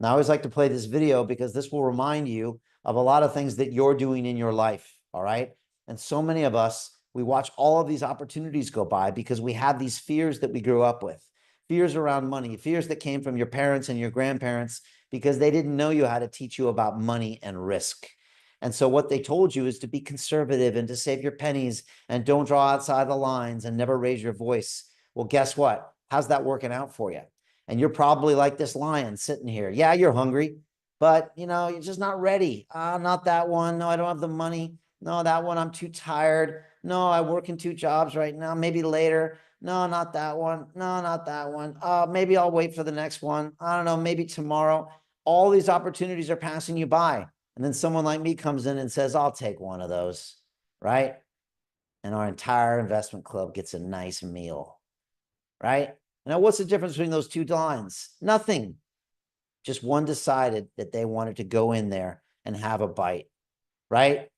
A: Now, I always like to play this video because this will remind you of a lot of things that you're doing in your life, all right? And so many of us, we watch all of these opportunities go by because we have these fears that we grew up with. Fears around money, fears that came from your parents and your grandparents because they didn't know you how to teach you about money and risk. And so what they told you is to be conservative and to save your pennies and don't draw outside the lines and never raise your voice. Well, guess what? How's that working out for you? And you're probably like this lion sitting here. Yeah, you're hungry, but you're just not ready. Not that one. No, I don't have the money. No, that one, I'm too tired. No, I work in 2 jobs right now. Maybe later. No, not that one. No, not that one. Maybe I'll wait for the next one. I don't know, maybe tomorrow. All these opportunities are passing you by. And then someone like me comes in and says, I'll take one of those, right? And our entire investment club gets a nice meal, right? Now, what's the difference between those 2 lines? Nothing. Just one decided that they wanted to go in there and have a bite, right?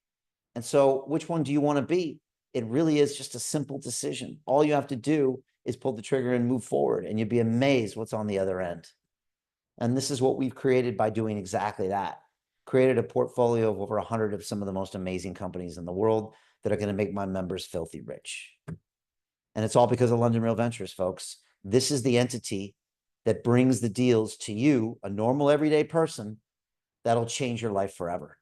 A: And so which one do you want to be? It really is just a simple decision. All you have to do is pull the trigger and move forward, and you'll be amazed what's on the other end. And this is what we've created by doing exactly that. Created a portfolio of over 100 of some of the most amazing companies in the world that are going to make my members filthy rich. And it's all because of London Real Ventures, folks. This is the entity that brings the deals to you, a normal everyday person, that'll change your life forever.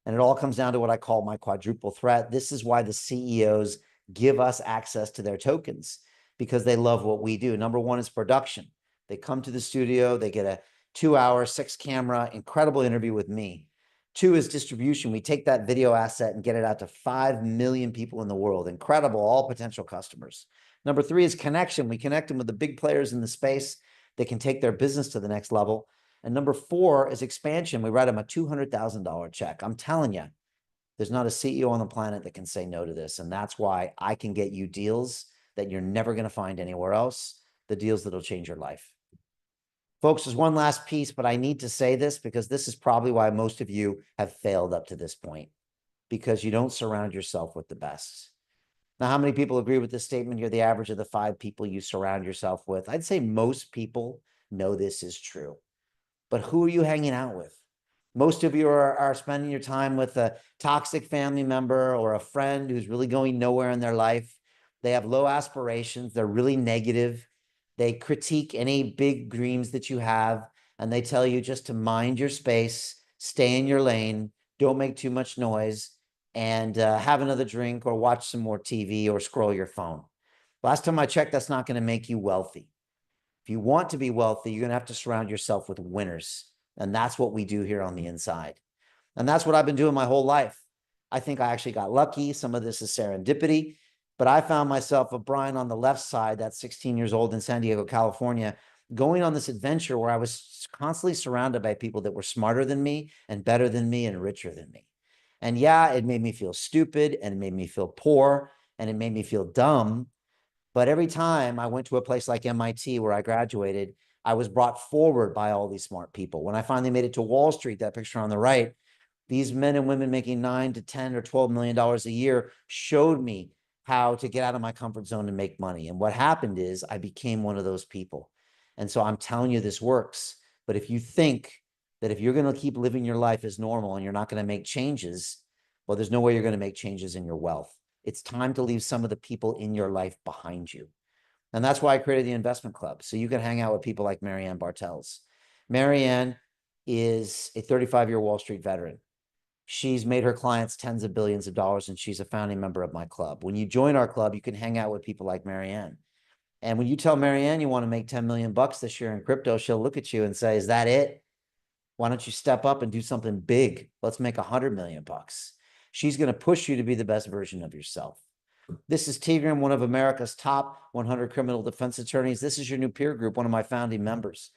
A: And it all comes down to what I call my quadruple threat. This is why the CEOs give us access to their tokens, because they love what we do. Number one is production. They come to the studio, they get a 2-hour, 6-camera, incredible interview with me. 2 is distribution. We take that video asset and get it out to 5 million people in the world. Incredible, all potential customers. Number 3 is connection. We connect them with the big players in the space that can take their business to the next level. And number 4 is expansion. We write them a $200,000 check. I'm telling you, there's not a CEO on the planet that can say no to this. And that's why I can get you deals that you're never going to find anywhere else, the deals that'll change your life. Folks, there's one last piece, but I need to say this because this is probably why most of you have failed up to this point, because you don't surround yourself with the best. Now, how many people agree with this statement? You're the average of the 5 people you surround yourself with. I'd say most people know this is true. But who are you hanging out with? Most of you are spending your time with a toxic family member or a friend who's really going nowhere in their life. They have low aspirations. They're really negative. They critique any big dreams that you have, and they tell you just to mind your space, stay in your lane, don't make too much noise, and have another drink or watch some more TV or scroll your phone. Last time I checked, that's not going to make you wealthy. If you want to be wealthy, you're going to have to surround yourself with winners. And that's what we do here on the inside. And that's what I've been doing my whole life. I think I actually got lucky. Some of this is serendipity, but I found myself a Brian on the left side, that's 16 years old in San Diego, California, going on this adventure where I was constantly surrounded by people that were smarter than me and better than me and richer than me. And yeah, it made me feel stupid and it made me feel poor and it made me feel dumb. But every time I went to a place like MIT where I graduated, I was brought forward by all these smart people. When I finally made it to Wall Street, that picture on the right, these men and women making $9 to $10 or $12 million a year showed me how to get out of my comfort zone and make money. And what happened is I became one of those people. And so I'm telling you, this works. But if you think that if you're going to keep living your life as normal and you're not going to make changes, well, there's no way you're going to make changes in your wealth. It's time to leave some of the people in your life behind you. And that's why I created the investment club. So you can hang out with people like Marianne Bartels. Marianne is a 35-year Wall Street veteran. She's made her clients tens of billions of dollars, and she's a founding member of my club. When you join our club, you can hang out with people like Marianne. And when you tell Marianne you want to make 10 million bucks this year in crypto, she'll look at you and say, is that it? Why don't you step up and do something big? Let's make 100 million bucks. She's going to push you to be the best version of yourself. This is Tigran, one of America's top 100 criminal defense attorneys. This is your new peer group, one of my founding members.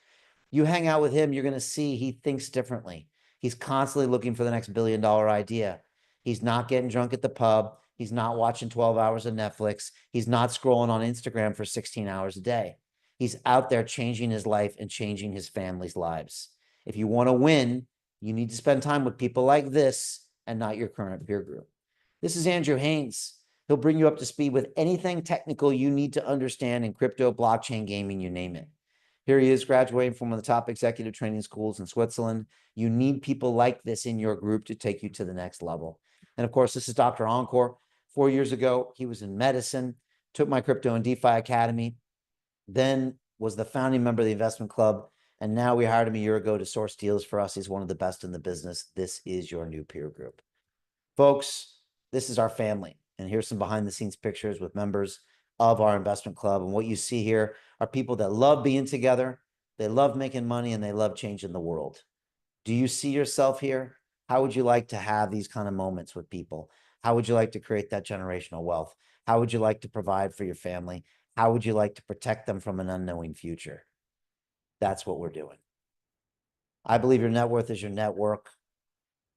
A: You hang out with him, you're going to see he thinks differently. He's constantly looking for the next billion-dollar idea. He's not getting drunk at the pub. He's not watching 12 hours of Netflix. He's not scrolling on Instagram for 16 hours a day. He's out there changing his life and changing his family's lives. If you want to win, you need to spend time with people like this and not your current peer group. This is Andrew Haynes. He'll bring you up to speed with anything technical you need to understand in crypto, blockchain, gaming, you name it. Here he is, graduating from one of the top executive training schools in Switzerland. You need people like this in your group to take you to the next level. And of course, this is Dr. Encore. 4 years ago, he was in medicine, took my crypto and DeFi academy, then was the founding member of the investment club. And now we hired him a year ago to source deals for us. He's one of the best in the business. This is your new peer group. Folks, this is our family. And here's some behind the scenes pictures with members of our investment club. And what you see here are people that love being together. They love making money and they love changing the world. Do you see yourself here? How would you like to have these kind of moments with people? How would you like to create that generational wealth? How would you like to provide for your family? How would you like to protect them from an unknowing future? That's what we're doing. I believe your net worth is your network.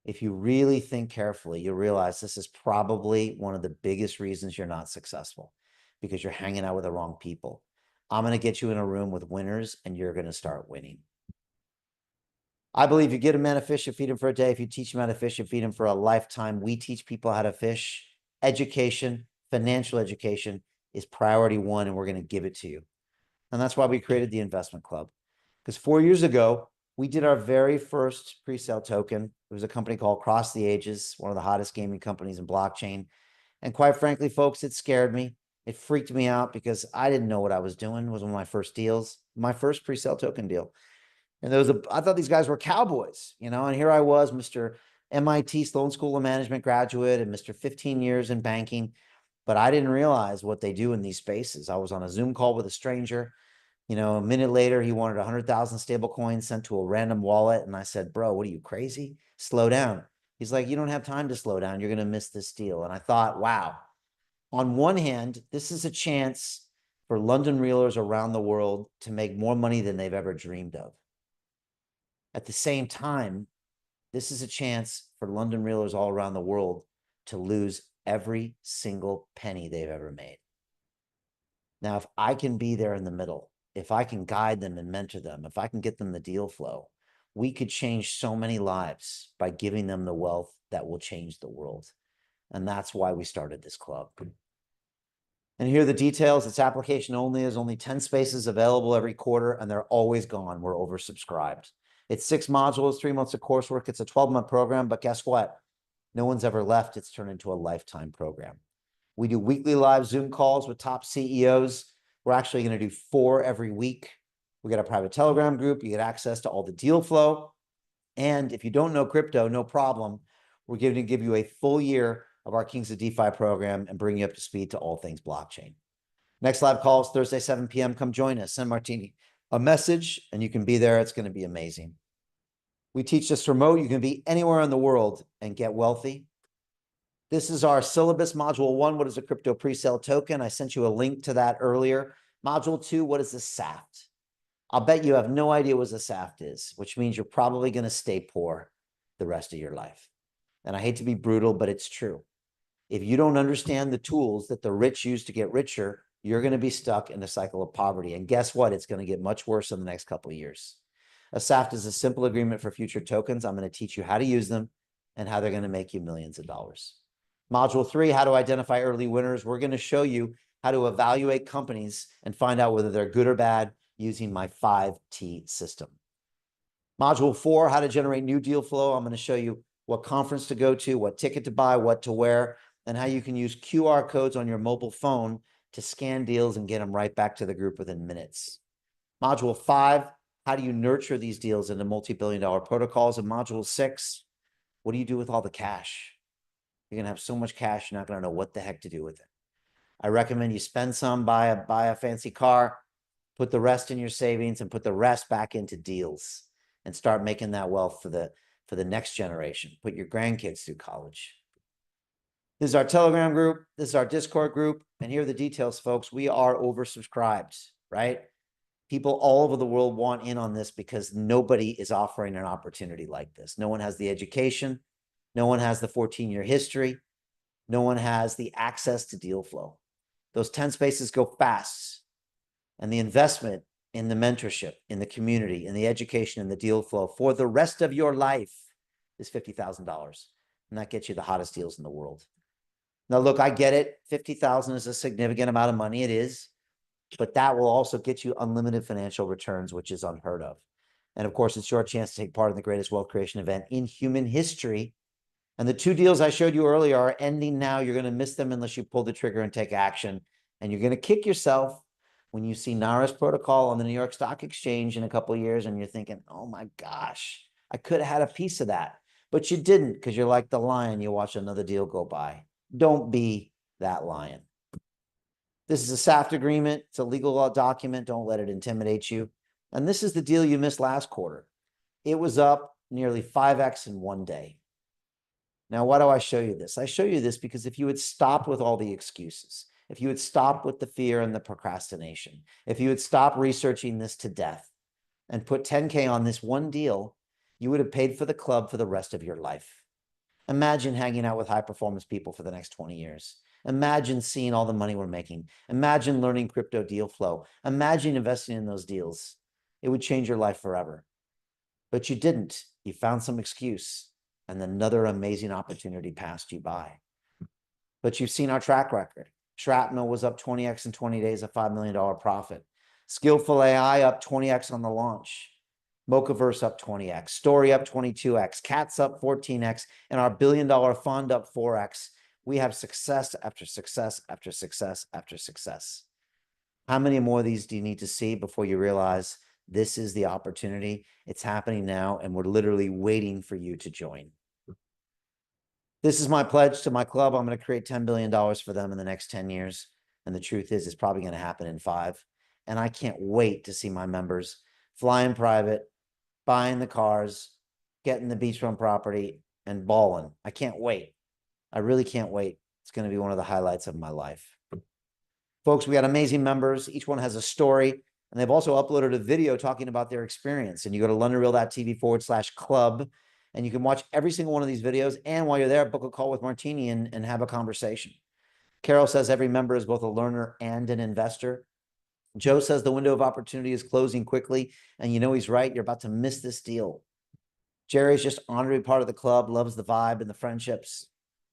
A: If you really think carefully, you'll realize this is probably one of the biggest reasons you're not successful, because you're hanging out with the wrong people. I'm going to get you in a room with winners and you're going to start winning. I believe you get a man a fish, you feed him for a day. If you teach him how to fish, you feed him for a lifetime. We teach people how to fish. Education, financial education is priority one, and we're going to give it to you. And that's why we created the investment club. Because 4 years ago, we did our very first pre-sale token. It was a company called Cross the Ages, one of the hottest gaming companies in blockchain. And quite frankly, folks, it scared me. It freaked me out because I didn't know what I was doing. It was one of my first deals, my first pre-sale token deal. And I thought these guys were cowboys, and here I was, Mr. MIT Sloan School of Management graduate and Mr. 15 years in banking. But I didn't realize what they do in these spaces. I was on a Zoom call with a stranger. A minute later, he wanted 100,000 stable coins sent to a random wallet. And I said, bro, what are you, crazy? Slow down. He's like, you don't have time to slow down. You're going to miss this deal. And I thought, wow, on one hand, this is a chance for London reelers around the world to make more money than they've ever dreamed of. At the same time, this is a chance for London reelers all around the world to lose every single penny they've ever made. Now, if I can be there in the middle, if I can guide them and mentor them, if I can get them the deal flow, we could change so many lives by giving them the wealth that will change the world. And that's why we started this club. And here are the details. It's application only. There's only 10 spaces available every quarter, and they're always gone. We're oversubscribed. It's 6 modules, 3 months of coursework. It's a 12-month program, but guess what? No one's ever left. It's turned into a lifetime program. We do weekly live Zoom calls with top CEOs. We're actually going to do 4 every week. We got a private Telegram group. You get access to all the deal flow. And if you don't know crypto, no problem. We're going to give you a full year of our Kings of DeFi program and bring you up to speed to all things blockchain. Next live call is Thursday, 7 p.m. Come join us. Send Martini a message and you can be there. It's going to be amazing. We teach this remote. You can be anywhere in the world and get wealthy. This is our syllabus. Module 1, what is a crypto pre-sale token? I sent you a link to that earlier. Module 2, what is a SAFT? I'll bet you have no idea what a SAFT is, which means you're probably going to stay poor the rest of your life. And I hate to be brutal, but it's true. If you don't understand the tools that the rich use to get richer, you're going to be stuck in a cycle of poverty. And guess what? It's going to get much worse in the next couple of years. A SAFT is a simple agreement for future tokens. I'm going to teach you how to use them and how they're going to make you millions of dollars. Module 3, how to identify early winners. We're going to show you how to evaluate companies and find out whether they're good or bad using my 5T system. Module 4, how to generate new deal flow. I'm going to show you what conference to go to, what ticket to buy, what to wear, and how you can use QR codes on your mobile phone to scan deals and get them right back to the group within minutes. Module 5, how do you nurture these deals into multi-billion-dollar protocols? And module 6, what do you do with all the cash? You're going to have so much cash, you're not going to know what the heck to do with it. I recommend you spend some, buy a fancy car, put the rest in your savings, and put the rest back into deals and start making that wealth for the next generation. Put your grandkids through college. This is our Telegram group. This is our Discord group. And here are the details, folks. We are oversubscribed, right? People all over the world want in on this because nobody is offering an opportunity like this. No one has the education. No one has the 14-year history. No one has the access to deal flow. Those 10 spaces go fast. And the investment in the mentorship, in the community, in the education, in the deal flow for the rest of your life is $50,000. And that gets you the hottest deals in the world. Now, look, I get it. $50,000 is a significant amount of money. It is. But that will also get you unlimited financial returns, which is unheard of. And of course, it's your chance to take part in the greatest wealth creation event in human history. And the 2 deals I showed you earlier are ending now. You're going to miss them unless you pull the trigger and take action. And you're going to kick yourself when you see Nara's protocol on the New York Stock Exchange in a couple of years and you're thinking, oh my gosh, I could have had a piece of that. But you didn't because you're like the lion. You watch another deal go by. Don't be that lion. This is a SAFT agreement. It's a legal document. Don't let it intimidate you. And this is the deal you missed last quarter. It was up nearly 5x in one day. Now, why do I show you this? I show you this because if you had stopped with all the excuses, if you had stopped with the fear and the procrastination, if you had stopped researching this to death and put 10K on this one deal, you would have paid for the club for the rest of your life. Imagine hanging out with high-performance people for the next 20 years. Imagine seeing all the money we're making. Imagine learning crypto deal flow. Imagine investing in those deals. It would change your life forever. But you didn't. You found some excuse. And another amazing opportunity passed you by. But you've seen our track record. Shrapnel was up 20x in 20 days, a $5 million profit. Skillful AI up 20x on the launch. Mochaverse up 20x. Story up 22x. Cats up 14x. And our $1 billion fund up 4x. We have success after success after success after success. How many more of these do you need to see before you realize this is the opportunity? It's happening now, and we're literally waiting for you to join. This is my pledge to my club. I'm going to create $10 billion for them in the next 10 years. And the truth is, it's probably going to happen in 5. And I can't wait to see my members flying private, buying the cars, getting the beachfront property, and balling. I can't wait. I really can't wait. It's going to be one of the highlights of my life. Folks, we got amazing members. Each one has a story. And they've also uploaded a video talking about their experience. And you go to londonreal.tv/club. And you can watch every single one of these videos. And while you're there, book a call with Martini and have a conversation. Carol says every member is both a learner and an investor. Joe says the window of opportunity is closing quickly. And you know he's right. You're about to miss this deal. Jerry's just honored to be part of the club, loves the vibe and the friendships.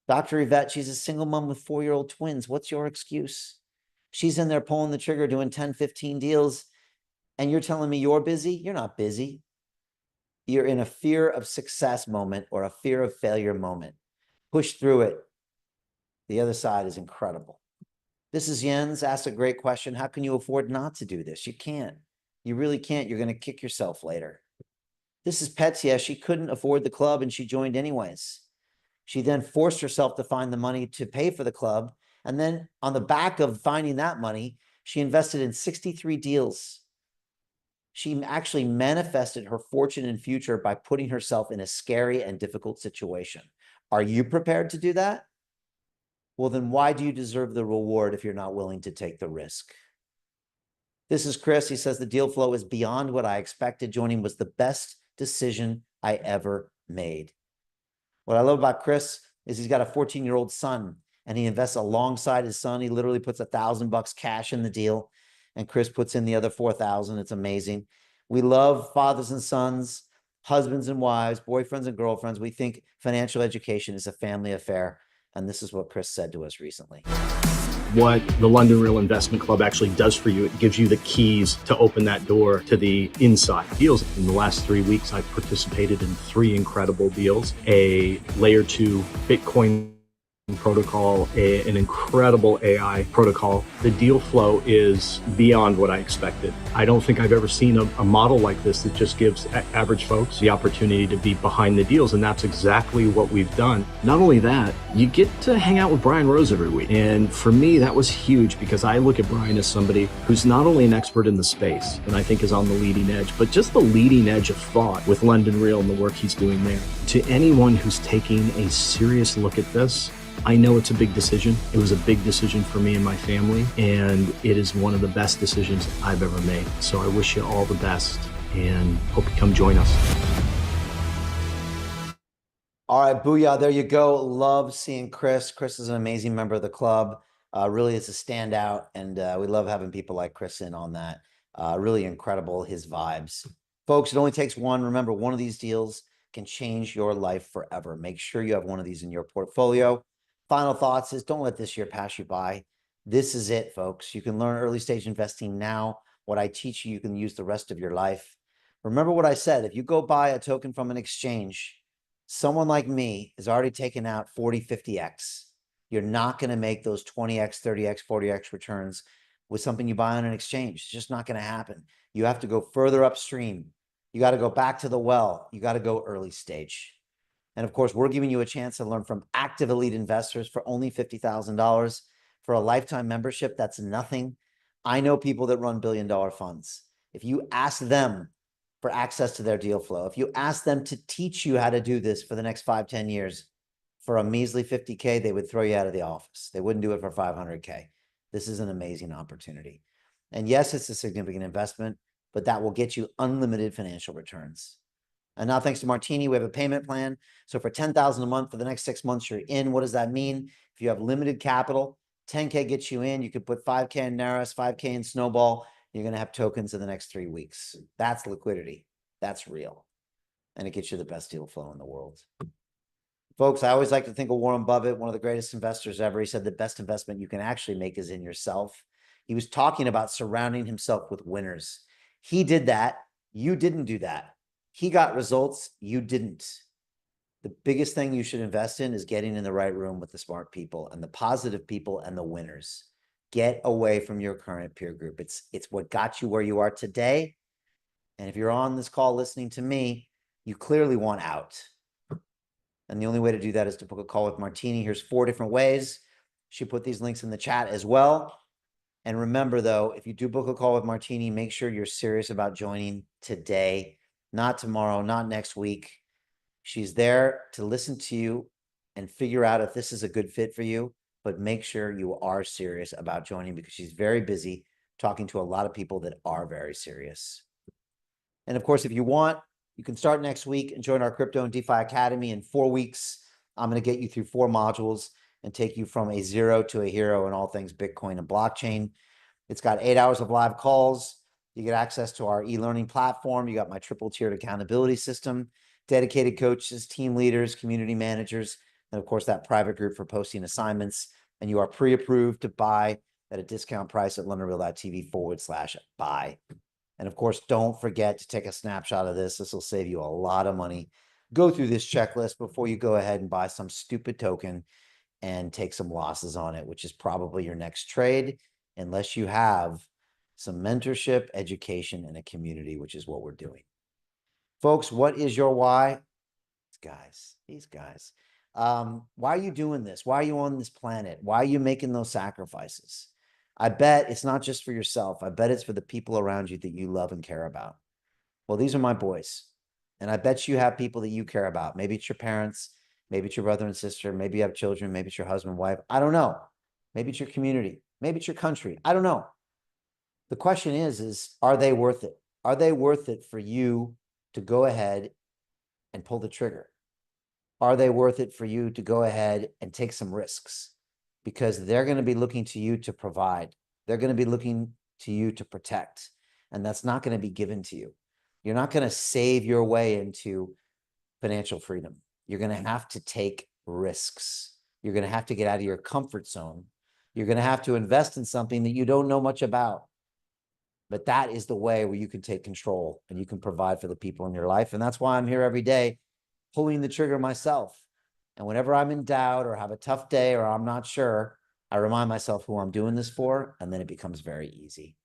A: Dr. Yvette, she's a single mom with 4-year-old twins. What's your excuse? She's in there pulling the trigger, doing 10, 15 deals. And you're telling me you're busy? You're not busy. You're in a fear of success moment or a fear of failure moment. Push through it. The other side is incredible. This is Jens, asked a great question. How can you afford not to do this? You can't. You really can't. You're going to kick yourself later. This is Petsia. She couldn't afford the club and she joined anyways. She then forced herself to find the money to pay for the club. And then on the back of finding that money, She invested in 63 deals. She actually manifested her fortune and future by putting herself in a scary and difficult situation. Are you prepared to do that? Well, then why do you deserve the reward if you're not willing to take the risk? This is Chris. He says the deal flow is beyond what I expected. Joining was the best decision I ever made. What I love about Chris is he's got a 14-year-old son, and he invests alongside his son. He literally puts $1,000 cash in the deal, and Chris puts in the other 4,000. It's amazing. We love fathers and sons, husbands and wives, boyfriends and girlfriends. We think financial education is a family affair, and this is what Chris said to us recently.
H: What the London Real Investment Club actually does for you, it gives you the keys to open that door to the inside deals. In the last 3 weeks, I've participated in 3 incredible deals: a layer 2 Bitcoin protocol, an incredible AI protocol. The deal flow is beyond what I expected. I don't think I've ever seen a model like this that just gives average folks the opportunity to be behind the deals, and that's exactly what we've done. Not only that, you get to hang out with Brian Rose every week, and for me that was huge because I look at Brian as somebody who's not only an expert in the space, and I think is on the leading edge, but just the leading edge of thought with London Real and the work he's doing there. To anyone who's taking a serious look at this, I know it's a big decision. It was a big decision for me and my family, and it is one of the best decisions I've ever made. So I wish you all the best and hope you come join us.
A: All right, booyah, there you go. Love seeing Chris. Chris is an amazing member of the club. Really is a standout, and we love having people like Chris in on that. Really incredible, his vibes. Folks, it only takes one. Remember, one of these deals can change your life forever. Make sure you have one of these in your portfolio. Final thoughts is don't let this year pass you by. This is it, folks. You can learn early stage investing now. What I teach you, you can use the rest of your life. Remember what I said. If you go buy a token from an exchange, someone like me has already taken out 40, 50x. You're not going to make those 20x, 30x, 40x returns with something you buy on an exchange. It's just not going to happen. You have to go further upstream. You got to go back to the well. You got to go early stage. And of course, we're giving you a chance to learn from active elite investors for only $50,000 for a lifetime membership. That's nothing. I know people that run billion-dollar funds. If you ask them for access to their deal flow, if you ask them to teach you how to do this for the next 5, 10 years, for a measly 50K, they would throw you out of the office. They wouldn't do it for 500K. This is an amazing opportunity. And yes, it's a significant investment, but that will get you unlimited financial returns. And now, thanks to Martini, we have a payment plan. So for $10,000 a month for the next 6 months, you're in. What does that mean? If you have limited capital, 10K gets you in. You could put 5K in Naris, 5K in Snowball. You're going to have tokens in the next 3 weeks. That's liquidity. That's real. And it gets you the best deal flow in the world. Folks, I always like to think of Warren Buffett, one of the greatest investors ever. He said the best investment you can actually make is in yourself. He was talking about surrounding himself with winners. He did that. You didn't do that. He got results. You didn't. The biggest thing you should invest in is getting in the right room with the smart people and the positive people and the winners. Get away from your current peer group. It's what got you where you are today. And if you're on this call listening to me, you clearly want out. And the only way to do that is to book a call with Martini. Here's 4 different ways. She put these links in the chat as well. And remember, though, if you do book a call with Martini, make sure you're serious about joining today. Not tomorrow, not next week. She's there to listen to you and figure out if this is a good fit for you, but make sure you are serious about joining because she's very busy talking to a lot of people that are very serious. And of course, if you want, you can start next week and join our Crypto and DeFi Academy in 4 weeks. I'm going to get you through 4 modules and take you from a zero to a hero in all things Bitcoin and blockchain. It's got 8 hours of live calls. You get access to our e-learning platform. You got my triple tiered accountability system, dedicated coaches, team leaders, community managers, and of course that private group for posting assignments. And you are pre-approved to buy at a discount price at LondonReal.tv/buy. And of course, don't forget to take a snapshot of this. This will save you a lot of money. Go through this checklist before you go ahead and buy some stupid token and take some losses on it, which is probably your next trade, unless you have some mentorship, education, and a community, which is what we're doing. Folks, what is your why? These guys. Why are you doing this? Why are you on this planet? Why are you making those sacrifices? I bet it's not just for yourself. I bet it's for the people around you that you love and care about. Well, these are my boys. And I bet you have people that you care about. Maybe it's your parents, maybe it's your brother and sister, maybe you have children, maybe it's your husband, wife. I don't know. Maybe it's your community, maybe it's your country. I don't know. The question is are they worth it? Are they worth it for you to go ahead and pull the trigger? Are they worth it for you to go ahead and take some risks? Because they're going to be looking to you to provide. They're going to be looking to you to protect. And that's not going to be given to you. You're not going to save your way into financial freedom. You're going to have to take risks. You're going to have to get out of your comfort zone. You're going to have to invest in something that you don't know much about. But that is the way where you can take control and you can provide for the people in your life. And that's why I'm here every day pulling the trigger myself. And whenever I'm in doubt or have a tough day or I'm not sure, I remind myself who I'm doing this for, and then it becomes very easy.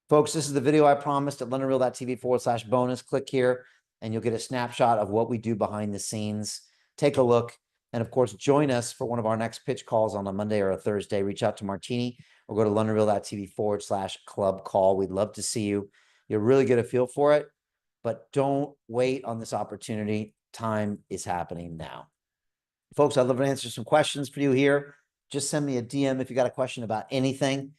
A: Folks, this is the video I promised at londonreal.tv/bonus. Click here and you'll get a snapshot of what we do behind the scenes. Take a look. And of course, join us for one of our next pitch calls on a Monday or a Thursday. Reach out to Martini or go to londonreal.tv/club call. We'd love to see you. You'll really get a feel for it, but don't wait on this opportunity. Time is happening now. Folks, I'd love to answer some questions for you here. Just send me a DM if you got a question about anything.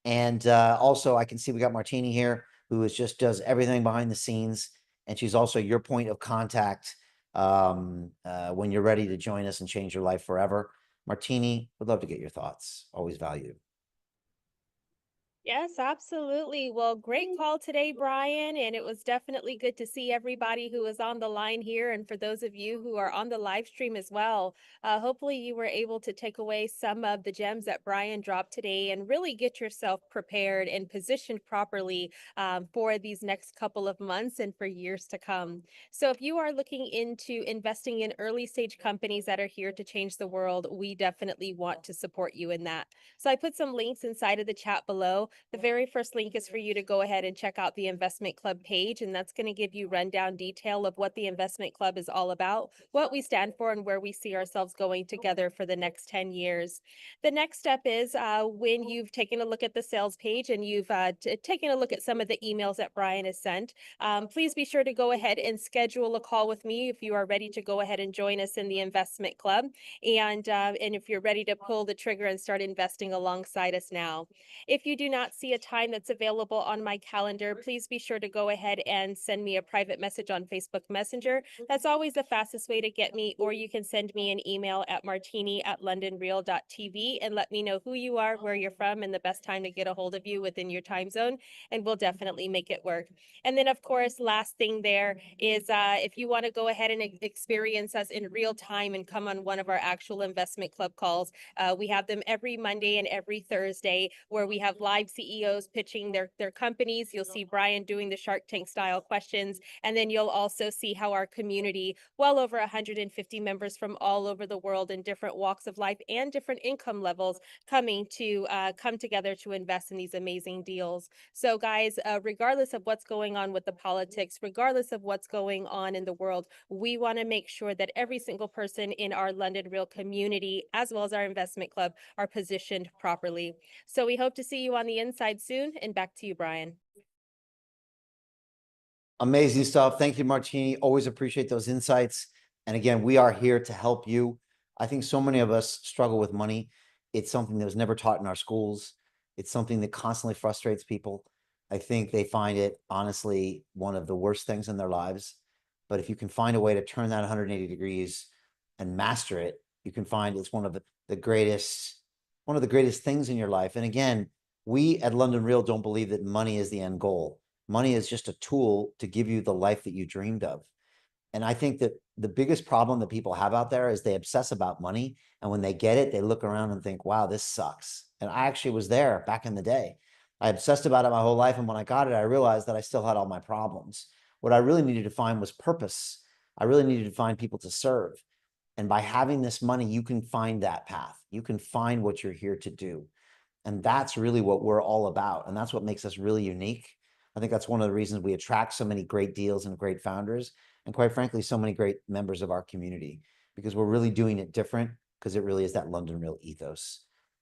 A: And also, I can see we got Martini here, who is just does everything behind the scenes. And she's also your point of contact when you're ready to join us and change your life forever. Martini, would love to get your thoughts. Always valued.
I: Yes, absolutely. Well, great call today, Brian. And it was definitely good to see everybody who was on the line here. And for those of you who are on the live stream as well, hopefully you were able to take away some of the gems that Brian dropped today and really get yourself prepared and positioned properly for these next couple of months and for years to come. So if you are looking into investing in early stage companies that are here to change the world, we definitely want to support you in that. So I put some links inside of the chat below. The very first link is for you to go ahead and check out the Investment Club page, and that's going to give you rundown detail of what the Investment Club is all about, what we stand for, and where we see ourselves going together for the next 10 years. The next step is when you've taken a look at the sales page and you've taken a look at some of the emails that Brian has sent, please be sure to go ahead and schedule a call with me if you are ready to go ahead and join us in the Investment Club, and if you're ready to pull the trigger and start investing alongside us now. If you do not see a time that's available on my calendar, please be sure to go ahead and send me a private message on Facebook Messenger. That's always the fastest way to get me, or you can send me an email at martini@londonreal.tv and let me know who you are, where you're from, and the best time to get a hold of you within your time zone, and we'll definitely make it work. And then, of course, last thing there is if you want to go ahead and experience us in real time and come on one of our actual Investment Club calls, we have them every Monday and every Thursday where we have live CEOs pitching their companies. You'll see Brian doing the Shark Tank style questions. And then you'll also see how our community, well over 150 members from all over the world in different walks of life and different income levels coming to come together to invest in these amazing deals. So guys, regardless of what's going on with the politics, regardless of what's going on in the world, we want to make sure that every single person in our London Real community, as well as our Investment Club, are positioned properly. So we hope to see you on the inside soon, and back to you, Brian.
A: Amazing stuff. Thank you, Martini. Always appreciate those insights. And again, we are here to help you. I think so many of us struggle with money. It's something that was never taught in our schools. It's something that constantly frustrates people. I think they find it, honestly, one of the worst things in their lives. But if you can find a way to turn that 180 degrees and master it, you can find it's one of the greatest things in your life. And again, we at London Real don't believe that money is the end goal. Money is just a tool to give you the life that you dreamed of. And I think that the biggest problem that people have out there is they obsess about money. And when they get it, they look around and think, wow, this sucks. And I actually was there back in the day. I obsessed about it my whole life. And when I got it, I realized that I still had all my problems. What I really needed to find was purpose. I really needed to find people to serve. And by having this money, you can find that path. You can find what you're here to do. And that's really what we're all about. And that's what makes us really unique. I think that's one of the reasons we attract so many great deals and great founders. And quite frankly, so many great members of our community, because we're really doing it different, because it really is that London Real ethos.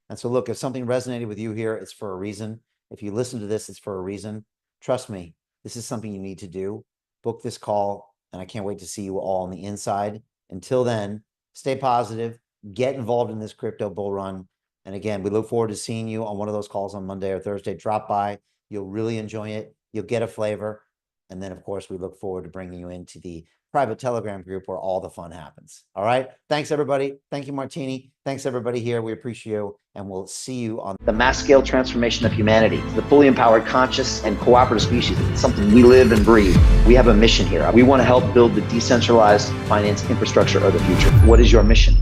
A: And so look, if something resonated with you here, it's for a reason. If you listen to this, it's for a reason. Trust me, this is something you need to do. Book this call, and I can't wait to see you all on the inside. Until then, stay positive, get involved in this crypto bull run. And again, we look forward to seeing you on one of those calls on Monday or Thursday. Drop by. You'll really enjoy it. You'll get a flavor. And then, of course, we look forward to bringing you into the private Telegram group where all the fun happens. All right. Thanks, everybody. Thank you, Martini. Thanks, everybody here. We appreciate you. And we'll see you on
J: the mass scale transformation of humanity, the fully empowered, conscious, and cooperative species. It's something we live and breathe. We have a mission here. We want to help build the decentralized finance infrastructure of the future. What is your mission?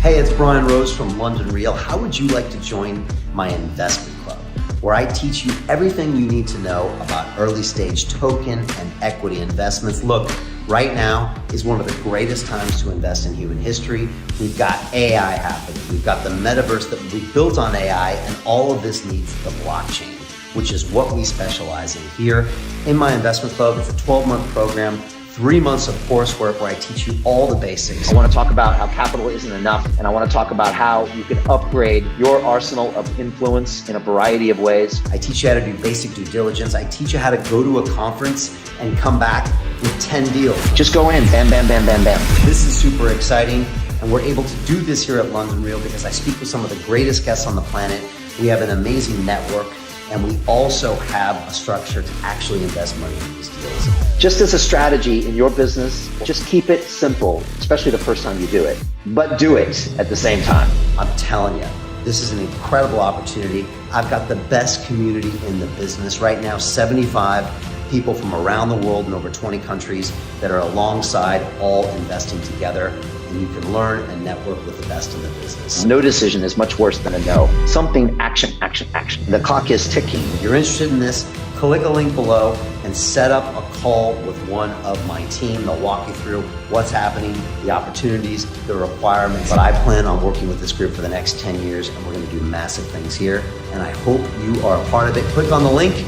K: Hey, it's Brian Rose from London Real. How would you like to join my investment club, where I teach you everything you need to know about early stage token and equity investments? Look, right now is one of the greatest times to invest in human history. We've got AI happening. We've got the metaverse that we built on AI, and all of this needs the blockchain, which is what we specialize in here. In my investment club, it's a 12-month program, 3 months of coursework where I teach you all the basics.
J: I want to talk about how capital isn't enough, and I want to talk about how you can upgrade your arsenal of influence in a variety of ways.
K: I teach you how to do basic due diligence. I teach you how to go to a conference and come back with 10 deals.
J: Just go in, bam, bam, bam, bam, bam.
K: This is super exciting, and we're able to do this here at London Real because I speak with some of the greatest guests on the planet. We have an amazing network, and we also have a structure to actually invest money in these deals.
J: Just as a strategy in your business, just keep it simple, especially the first time you do it, but do it at the same time.
K: I'm telling you, this is an incredible opportunity. I've got the best community in the business right now, 75 people from around the world in over 20 countries that are alongside, all investing together. And you can learn and network with the best in the business.
J: No decision is much worse than a no. Something, action, action, action. The clock is ticking.
K: If you're interested in this, click a link below and set up a call with one of my team. They'll walk you through what's happening, the opportunities, the requirements. But I plan on working with this group for the next 10 years, and we're going to do massive things here. And I hope you are a part of it. Click on the link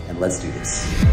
K: and let's do this.